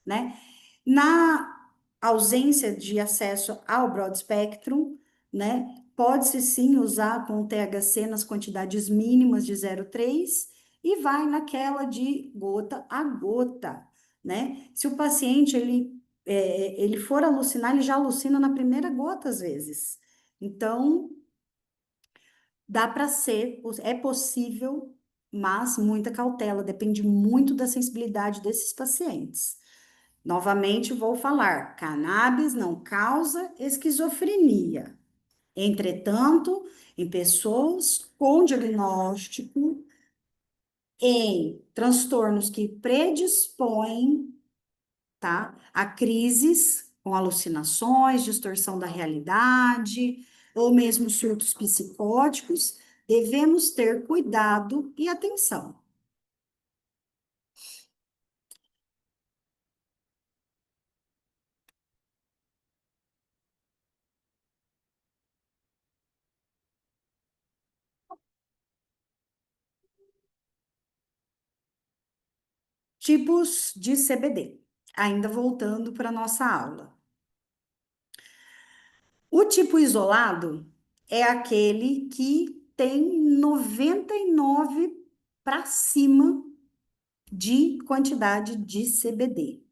né? Na ausência de acesso ao broad spectrum, né, pode-se sim usar com o THC nas quantidades mínimas de 0,3 e vai naquela de gota a gota, né? Se o paciente ele for alucinar, ele já alucina na primeira gota às vezes. Então, dá para ser, é possível, mas muita cautela, depende muito da sensibilidade desses pacientes. Novamente, vou falar: cannabis não causa esquizofrenia. Entretanto, em pessoas com diagnóstico, em transtornos que predispõem, tá, a crises com alucinações, distorção da realidade, ou mesmo surtos psicóticos, devemos ter cuidado e atenção. Tipos de CBD. Ainda voltando para a nossa aula. O tipo isolado é aquele que tem 99 para cima de quantidade de CBD.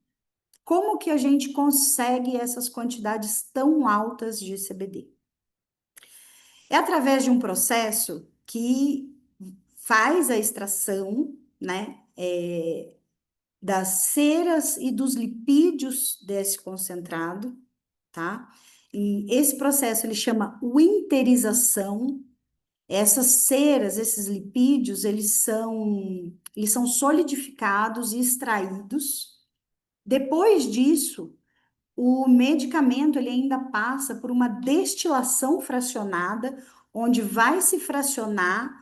Como que a gente consegue essas quantidades tão altas de CBD? É através de um processo que faz a extração, né, das ceras e dos lipídios desse concentrado, tá? E esse processo ele chama winterização. Essas ceras, esses lipídios, eles são solidificados e extraídos. Depois disso, o medicamento ele ainda passa por uma destilação fracionada, onde vai se fracionar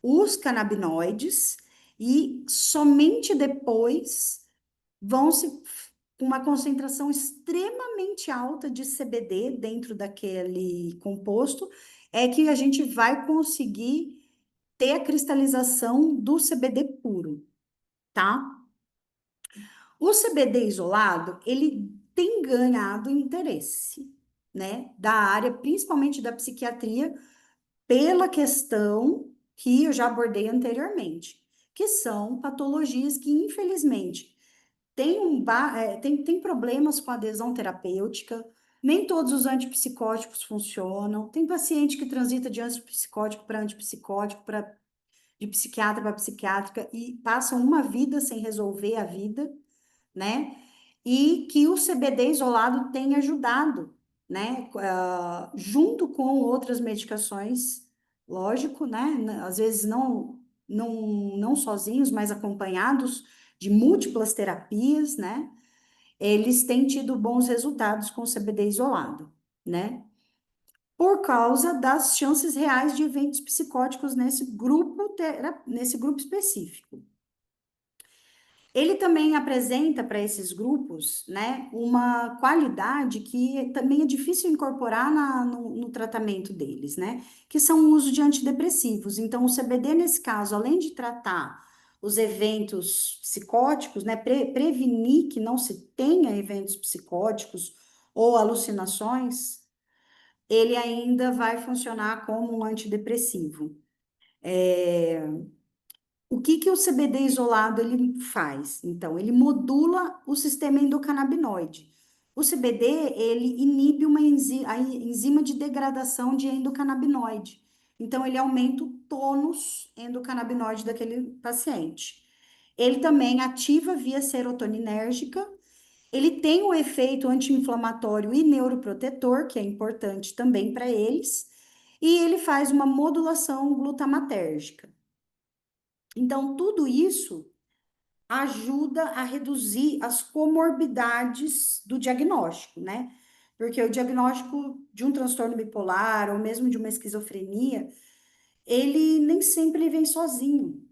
os canabinoides e somente depois vão se com uma concentração extremamente alta de CBD dentro daquele composto, é que a gente vai conseguir ter a cristalização do CBD puro, tá? O CBD isolado, ele tem ganhado interesse, né, da área, principalmente da psiquiatria, pela questão que eu já abordei anteriormente, que são patologias que, infelizmente, tem problemas com adesão terapêutica, nem todos os antipsicóticos funcionam. Tem paciente que transita de antipsicótico, de psiquiatra para psiquiátrica e passam uma vida sem resolver a vida, né? E que o CBD isolado tem ajudado, né? Junto com outras medicações, lógico, né? Às vezes não sozinhos, mas acompanhados de múltiplas terapias, né? Eles têm tido bons resultados com o CBD isolado, né? Por causa das chances reais de eventos psicóticos nesse grupo específico. Ele também apresenta para esses grupos, né, uma qualidade que também é difícil incorporar no tratamento deles, né, que são o uso de antidepressivos. Então, o CBD, nesse caso, além de tratar os eventos psicóticos, né, prevenir que não se tenha eventos psicóticos ou alucinações, ele ainda vai funcionar como um antidepressivo. O que que o CBD isolado ele faz? Então, ele modula o sistema endocannabinoide. O CBD, ele inibe a enzima de degradação de endocannabinoide. Então, ele aumenta o tônus endocannabinoide daquele paciente. Ele também ativa via serotoninérgica. Ele tem um efeito anti-inflamatório e neuroprotetor, que é importante também para eles. E ele faz uma modulação glutamatérgica. Então, tudo isso ajuda a reduzir as comorbidades do diagnóstico, né? Porque o diagnóstico de um transtorno bipolar ou mesmo de uma esquizofrenia, ele nem sempre ele vem sozinho,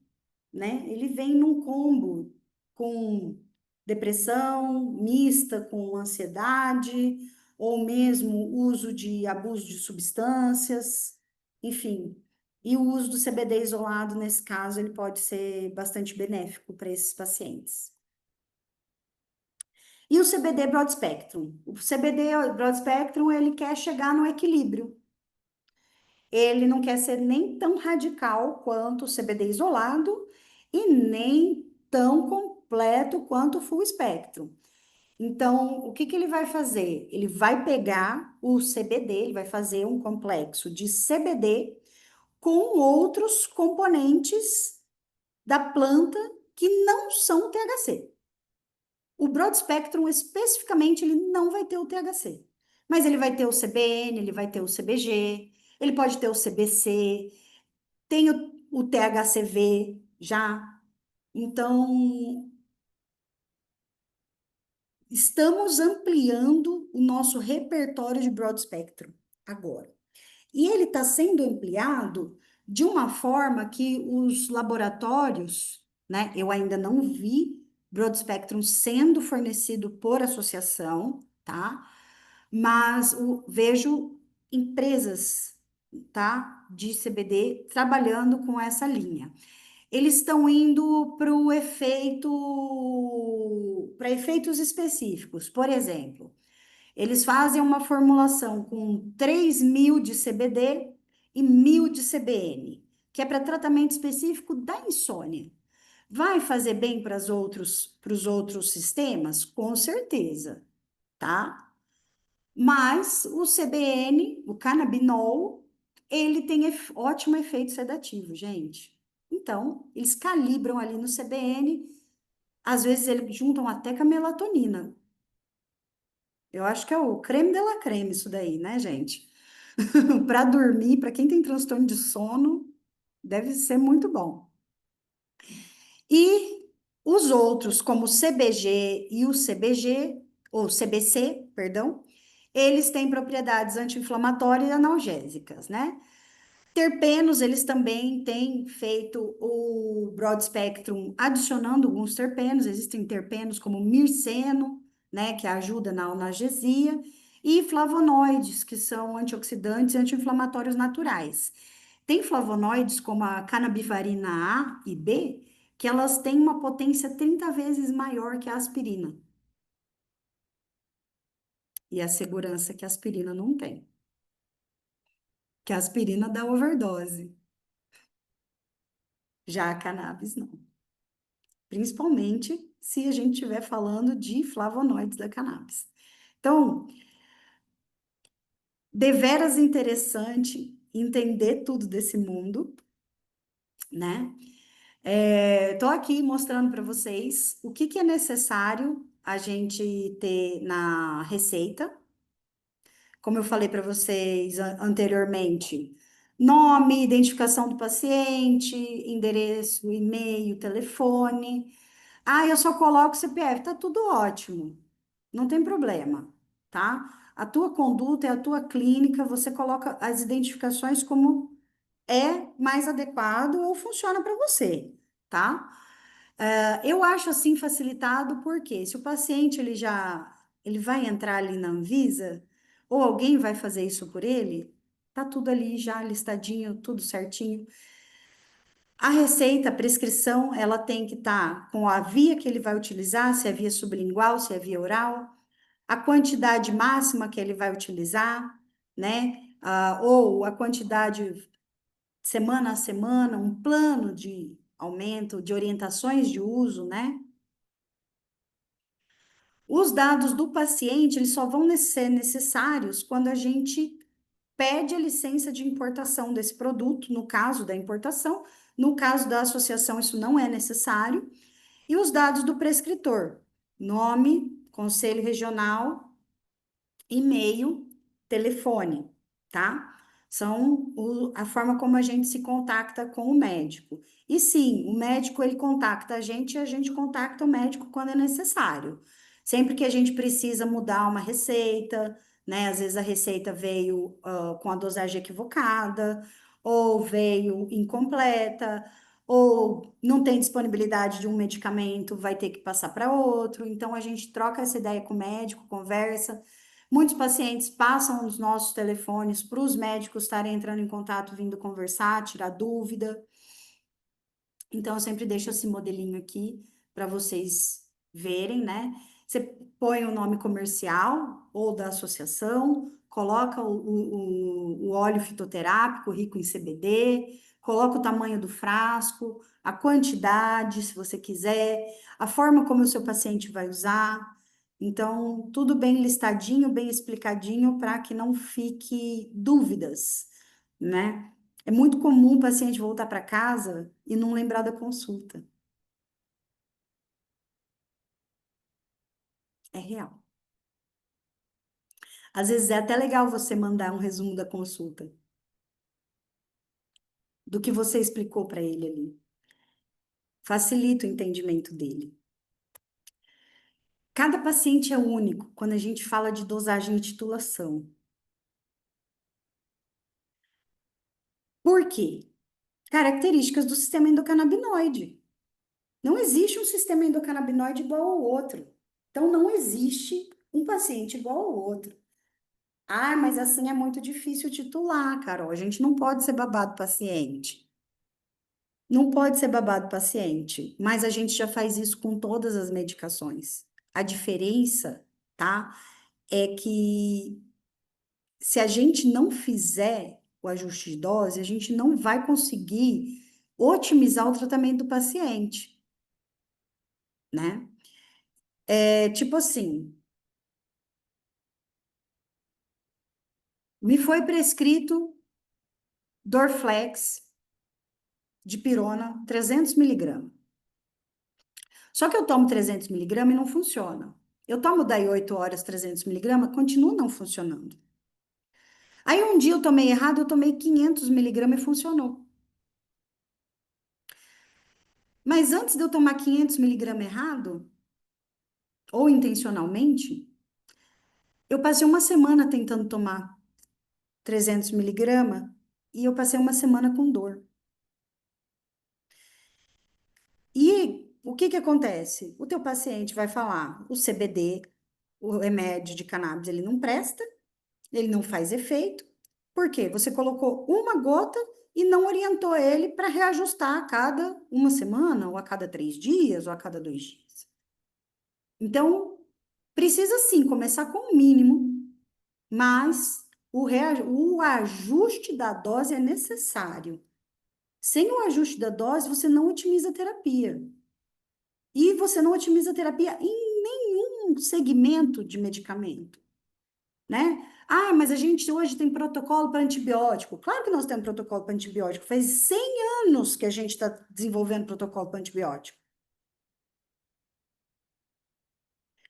né? Ele vem num combo com depressão mista com ansiedade, ou mesmo uso de abuso de substâncias, enfim. E o uso do CBD isolado, nesse caso, ele pode ser bastante benéfico para esses pacientes. E o CBD Broad Spectrum? O CBD Broad Spectrum, ele quer chegar no equilíbrio. Ele não quer ser nem tão radical quanto o CBD isolado e nem tão completo quanto o full spectrum. Então, o que que ele vai fazer? Ele vai pegar o CBD, ele vai fazer um complexo de CBD com outros componentes da planta que não são o THC. O broad spectrum, especificamente, ele não vai ter o THC, mas ele vai ter o CBN, ele vai ter o CBG, ele pode ter o CBC, tem o THCV já. Então, estamos ampliando o nosso repertório de broad spectrum agora. E ele está sendo ampliado de uma forma que os laboratórios, né? Eu ainda não vi broad spectrum sendo fornecido por associação, tá? Mas vejo empresas, tá? De CBD trabalhando com essa linha. Eles estão indo para efeitos específicos. Por exemplo, eles fazem uma formulação com 3.000 de CBD e 1.000 de CBN, que é para tratamento específico da insônia. Vai fazer bem para os outros sistemas? Com certeza, tá? Mas o CBN, o canabinol, ele tem ótimo efeito sedativo, gente. Então, eles calibram ali no CBN, às vezes eles juntam até com a melatonina. Eu acho que é o creme de la creme isso daí, né, gente? Para dormir, para quem tem transtorno de sono, deve ser muito bom. E os outros, como o CBG e o CBG, ou CBC, perdão, eles têm propriedades anti-inflamatórias e analgésicas, né? Terpenos, eles também têm feito o broad spectrum adicionando alguns terpenos, existem terpenos como mirceno, né, que ajuda na analgesia, e flavonoides, que são antioxidantes e anti-inflamatórios naturais. Tem flavonoides como a canabivarina A e B, que elas têm uma potência 30 vezes maior que a aspirina. E a segurança que a aspirina não tem. Que a aspirina dá overdose. Já a cannabis não. Principalmente se a gente estiver falando de flavonoides da cannabis. Então, deveras interessante entender tudo desse mundo, né? Estou aqui mostrando para vocês o que é necessário a gente ter na receita. Como eu falei para vocês anteriormente, nome, identificação do paciente, endereço, e-mail, telefone. Ah, eu só coloco CPF, tá tudo ótimo, não tem problema, tá? A tua conduta é a tua clínica, você coloca as identificações como é mais adequado ou funciona para você, tá? Eu acho assim facilitado porque se o paciente ele vai entrar ali na Anvisa ou alguém vai fazer isso por ele, tá tudo ali já listadinho, tudo certinho. A receita, a prescrição, ela tem que estar com a via que ele vai utilizar, se é via sublingual, se é via oral, a quantidade máxima que ele vai utilizar, né? Ou a quantidade semana a semana, um plano de aumento, de orientações de uso, né? Os dados do paciente, eles só vão ser necessários quando a gente pede a licença de importação desse produto, no caso da importação, no caso da associação, isso não é necessário, e os dados do prescritor, nome, conselho regional, e-mail, telefone, tá? São a forma como a gente se contacta com o médico. E sim, o médico ele contacta a gente e a gente contacta o médico quando é necessário. Sempre que a gente precisa mudar uma receita, né? Às vezes a receita veio com a dosagem equivocada, ou veio incompleta, ou não tem disponibilidade de um medicamento, vai ter que passar para outro. Então a gente troca essa ideia com o médico, conversa. Muitos pacientes passam os nossos telefones para os médicos estarem entrando em contato, vindo conversar, tirar dúvida. Então, eu sempre deixo esse modelinho aqui para vocês verem, né? Você põe o nome comercial ou da associação, coloca o óleo fitoterápico rico em CBD, coloca o tamanho do frasco, a quantidade, se você quiser, a forma como o seu paciente vai usar. Então, tudo bem listadinho, bem explicadinho, para que não fique dúvidas, né? É muito comum o paciente voltar para casa e não lembrar da consulta. É real. Às vezes é até legal você mandar um resumo da consulta, do que você explicou para ele ali. Facilita o entendimento dele. Cada paciente é único quando a gente fala de dosagem e titulação. Por quê? Características do sistema endocannabinoide. Não existe um sistema endocannabinoide igual ao outro. Então, não existe um paciente igual ao outro. Ah, mas assim é muito difícil titular, Carol. A gente não pode ser babado paciente. Não pode ser babado paciente, mas a gente já faz isso com todas as medicações. A diferença, tá, é que se a gente não fizer o ajuste de dose, a gente não vai conseguir otimizar o tratamento do paciente, né? É tipo assim, me foi prescrito Dorflex de pirona, 300 miligramas. Só que eu tomo 300 miligramas e não funciona. Eu tomo daí 8 horas 300 miligramas, continua não funcionando. Aí um dia eu tomei errado, eu tomei 500 miligramas e funcionou. Mas antes de eu tomar 500 miligramas errado, ou intencionalmente, eu passei uma semana tentando tomar 300 miligramas e eu passei uma semana com dor. E o que que acontece? O teu paciente vai falar, o CBD, o remédio de cannabis, ele não presta, ele não faz efeito. Por quê? Você colocou uma gota e não orientou ele para reajustar a cada uma semana, ou a cada 3 dias, ou a cada 2 dias. Então, precisa sim começar com o mínimo, mas o ajuste da dose é necessário. Sem o ajuste da dose, você não otimiza a terapia. E você não otimiza a terapia em nenhum segmento de medicamento, né? Ah, mas a gente hoje tem protocolo para antibiótico. Claro que nós temos protocolo para antibiótico. Faz 100 anos que a gente está desenvolvendo protocolo para antibiótico.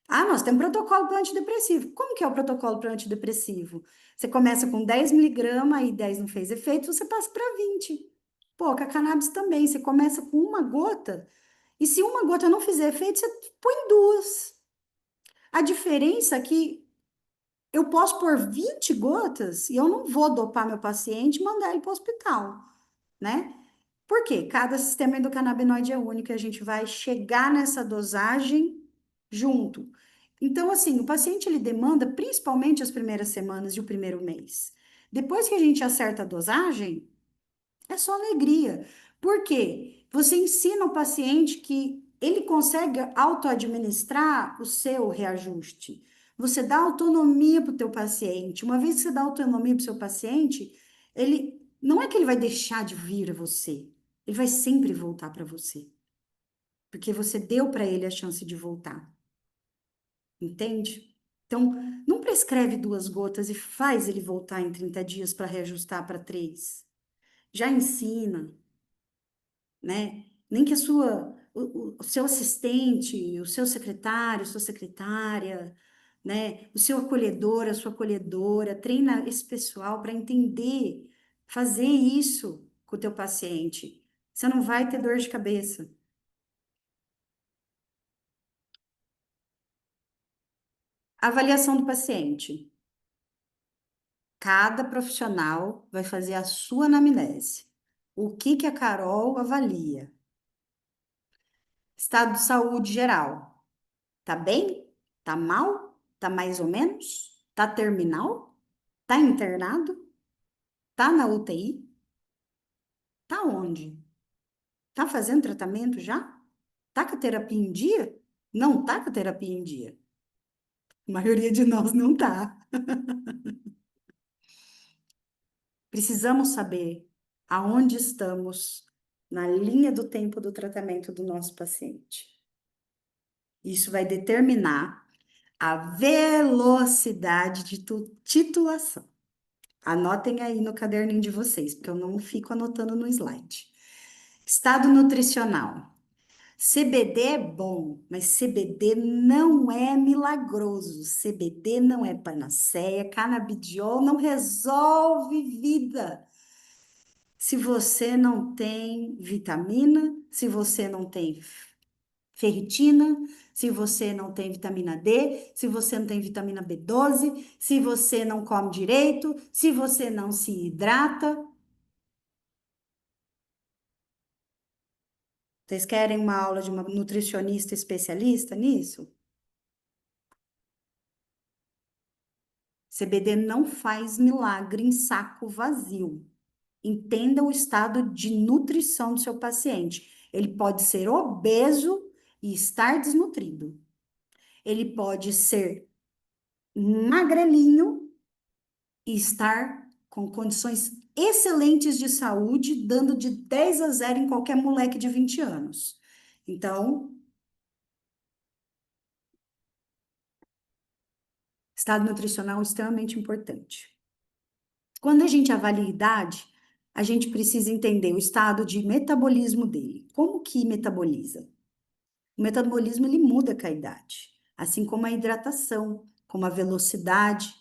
Ah, nós temos protocolo para antidepressivo. Como que é o protocolo para antidepressivo? Você começa com 10 miligramas, aí 10 não fez efeito, você passa para 20. Pô, com a cannabis também. Você começa com uma gota, e se uma gota não fizer efeito, você põe duas. A diferença é que eu posso pôr 20 gotas e eu não vou dopar meu paciente e mandar ele para o hospital, né? Por quê? Cada sistema endocannabinoide é único e a gente vai chegar nessa dosagem junto. Então, assim, o paciente ele demanda principalmente as primeiras semanas e o primeiro mês. Depois que a gente acerta a dosagem, é só alegria. Por quê? Você ensina o paciente que ele consegue auto-administrar o seu reajuste. Você dá autonomia para o teu paciente. Uma vez que você dá autonomia para o seu paciente, ele não é que ele vai deixar de vir a você, ele vai sempre voltar para você, porque você deu para ele a chance de voltar, entende? Então, não prescreve 2 gotas e faz ele voltar em 30 dias para reajustar para 3. Já ensina, né? Nem que o seu assistente, o seu secretário, sua secretária, né? O seu acolhedor, a sua acolhedora, treina esse pessoal para entender, fazer isso com o teu paciente. Você não vai ter dor de cabeça. Avaliação do paciente. Cada profissional vai fazer a sua anamnese. O que que a Carol avalia? Estado de saúde geral. Tá bem? Tá mal? Tá mais ou menos? Tá terminal? Tá internado? Tá na UTI? Tá onde? Tá fazendo tratamento já? Tá com a terapia em dia? Não tá com a terapia em dia. A maioria de nós não tá. Precisamos saber aonde estamos na linha do tempo do tratamento do nosso paciente. Isso vai determinar a velocidade de titulação. Anotem aí no caderninho de vocês, porque eu não fico anotando no slide. Estado nutricional. CBD é bom, mas CBD não é milagroso. CBD não é panaceia, canabidiol não resolve vida. Se você não tem vitamina, se você não tem ferritina, se você não tem vitamina D, se você não tem vitamina B12, se você não come direito, se você não se hidrata. Vocês querem uma aula de uma nutricionista especialista nisso? CBD não faz milagre em saco vazio. Entenda o estado de nutrição do seu paciente. Ele pode ser obeso e estar desnutrido. Ele pode ser magrelinho e estar com condições excelentes de saúde, dando de 10 a 0 em qualquer moleque de 20 anos. Então, estado nutricional é extremamente importante. Quando a gente avalia a idade, a gente precisa entender o estado de metabolismo dele. Como que metaboliza? O metabolismo ele muda com a idade, assim como a hidratação, como a velocidade,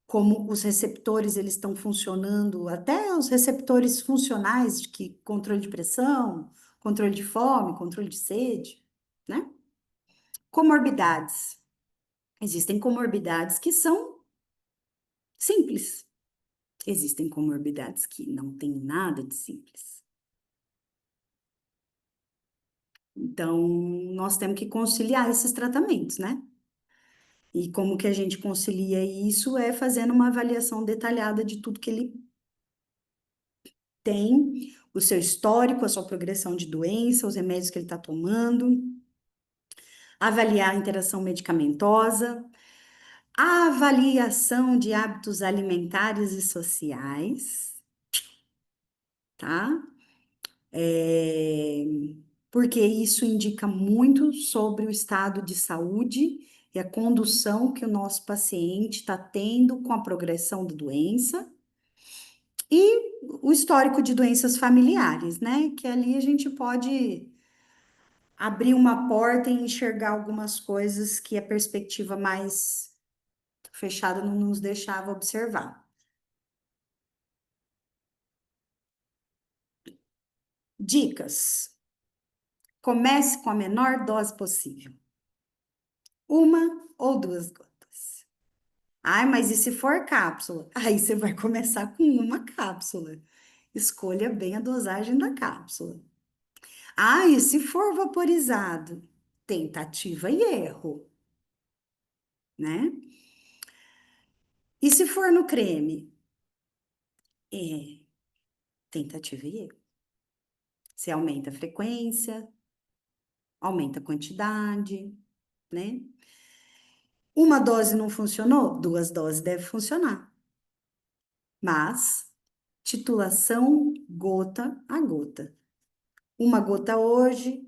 como os receptores eles estão funcionando, até os receptores funcionais de que controle de pressão, controle de fome, controle de sede, né? Comorbidades. Existem comorbidades que são simples. Existem comorbidades que não têm nada de simples. Então, nós temos que conciliar esses tratamentos, né? E como que a gente concilia isso é fazendo uma avaliação detalhada de tudo que ele tem, o seu histórico, a sua progressão de doença, os remédios que ele está tomando, avaliar a interação medicamentosa, a avaliação de hábitos alimentares e sociais, tá? porque isso indica muito sobre o estado de saúde e a condução que o nosso paciente está tendo com a progressão da doença e o histórico de doenças familiares, né? Que ali a gente pode abrir uma porta e enxergar algumas coisas que a perspectiva mais fechada não nos deixava observar. Dicas. Comece com a menor dose possível. 1 ou 2 gotas. Ai, mas e se for cápsula? Aí você vai começar com uma cápsula. Escolha bem a dosagem da cápsula. Ah, e se for vaporizado? Tentativa e erro, né? E se for no creme? É, tentativa e erro. Você aumenta a frequência, aumenta a quantidade, né? Uma dose não funcionou? 2 doses deve funcionar. Mas, titulação gota a gota. 1 gota hoje,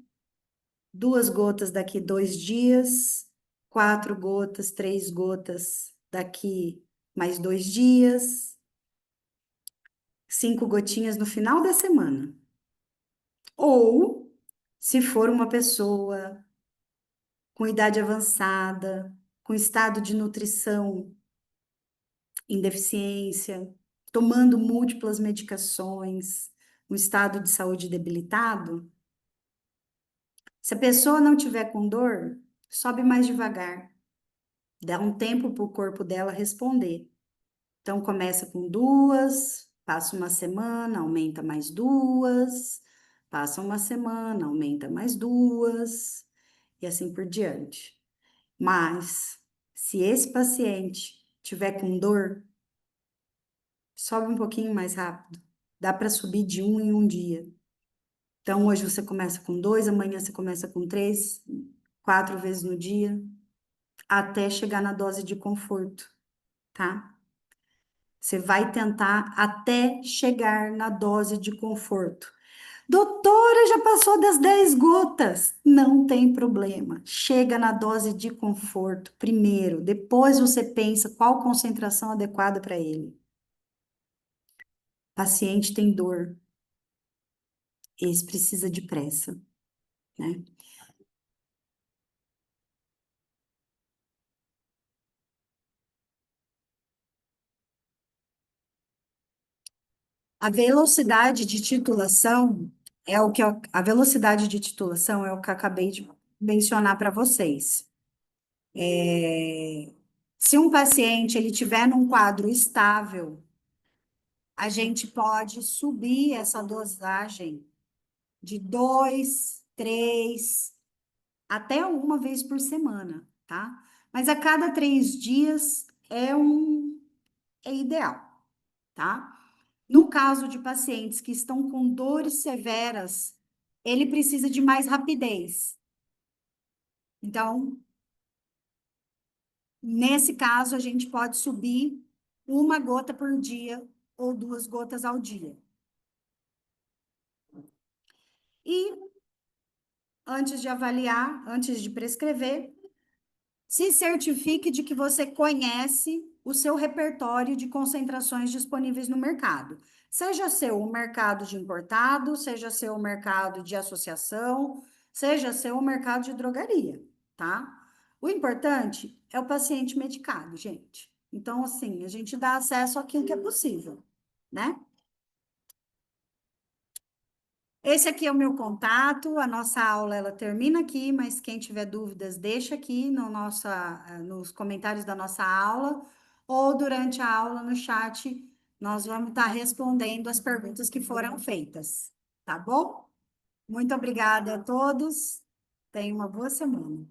2 gotas daqui 2 dias, 4 gotas, 3 gotas daqui mais 2 dias, 5 gotinhas no final da semana. Ou, se for uma pessoa com idade avançada, com estado de nutrição em deficiência, tomando múltiplas medicações, um estado de saúde debilitado, se a pessoa não tiver com dor, sobe mais devagar, dá um tempo para o corpo dela responder. Então, começa com 2, passa uma semana, aumenta mais 2, passa uma semana, aumenta mais 2, e assim por diante. Mas, se esse paciente tiver com dor, sobe um pouquinho mais rápido. Dá para subir de 1 em 1 dia. Então, hoje você começa com 2, amanhã você começa com 3, 4 vezes no dia, até chegar na dose de conforto, tá? Você vai tentar até chegar na dose de conforto. Doutora, já passou das 10 gotas. Não tem problema. Chega na dose de conforto primeiro, depois você pensa qual concentração adequada para ele. Paciente tem dor. Esse precisa de pressa, né? A velocidade de titulação é o que a velocidade de titulação é o que eu acabei de mencionar para vocês. Se um paciente ele tiver num quadro estável, a gente pode subir essa dosagem de 2, 3, até 1 vez por semana, tá? Mas a cada 3 dias é ideal, tá? No caso de pacientes que estão com dores severas, ele precisa de mais rapidez. Então, nesse caso, a gente pode subir 1 gota por dia ou 2 gotas ao dia. E antes de avaliar, antes de prescrever, se certifique de que você conhece o seu repertório de concentrações disponíveis no mercado. Seja seu o mercado de importado, seja seu o mercado de associação, seja seu o mercado de drogaria, tá? O importante é o paciente medicado, gente. Então, assim, a gente dá acesso àquilo que é possível, né? Esse aqui é o meu contato, a nossa aula ela termina aqui, mas quem tiver dúvidas, deixa aqui no nos comentários da nossa aula, ou durante a aula no chat, nós vamos estar respondendo as perguntas que foram feitas, tá bom? Muito obrigada a todos, tenham uma boa semana.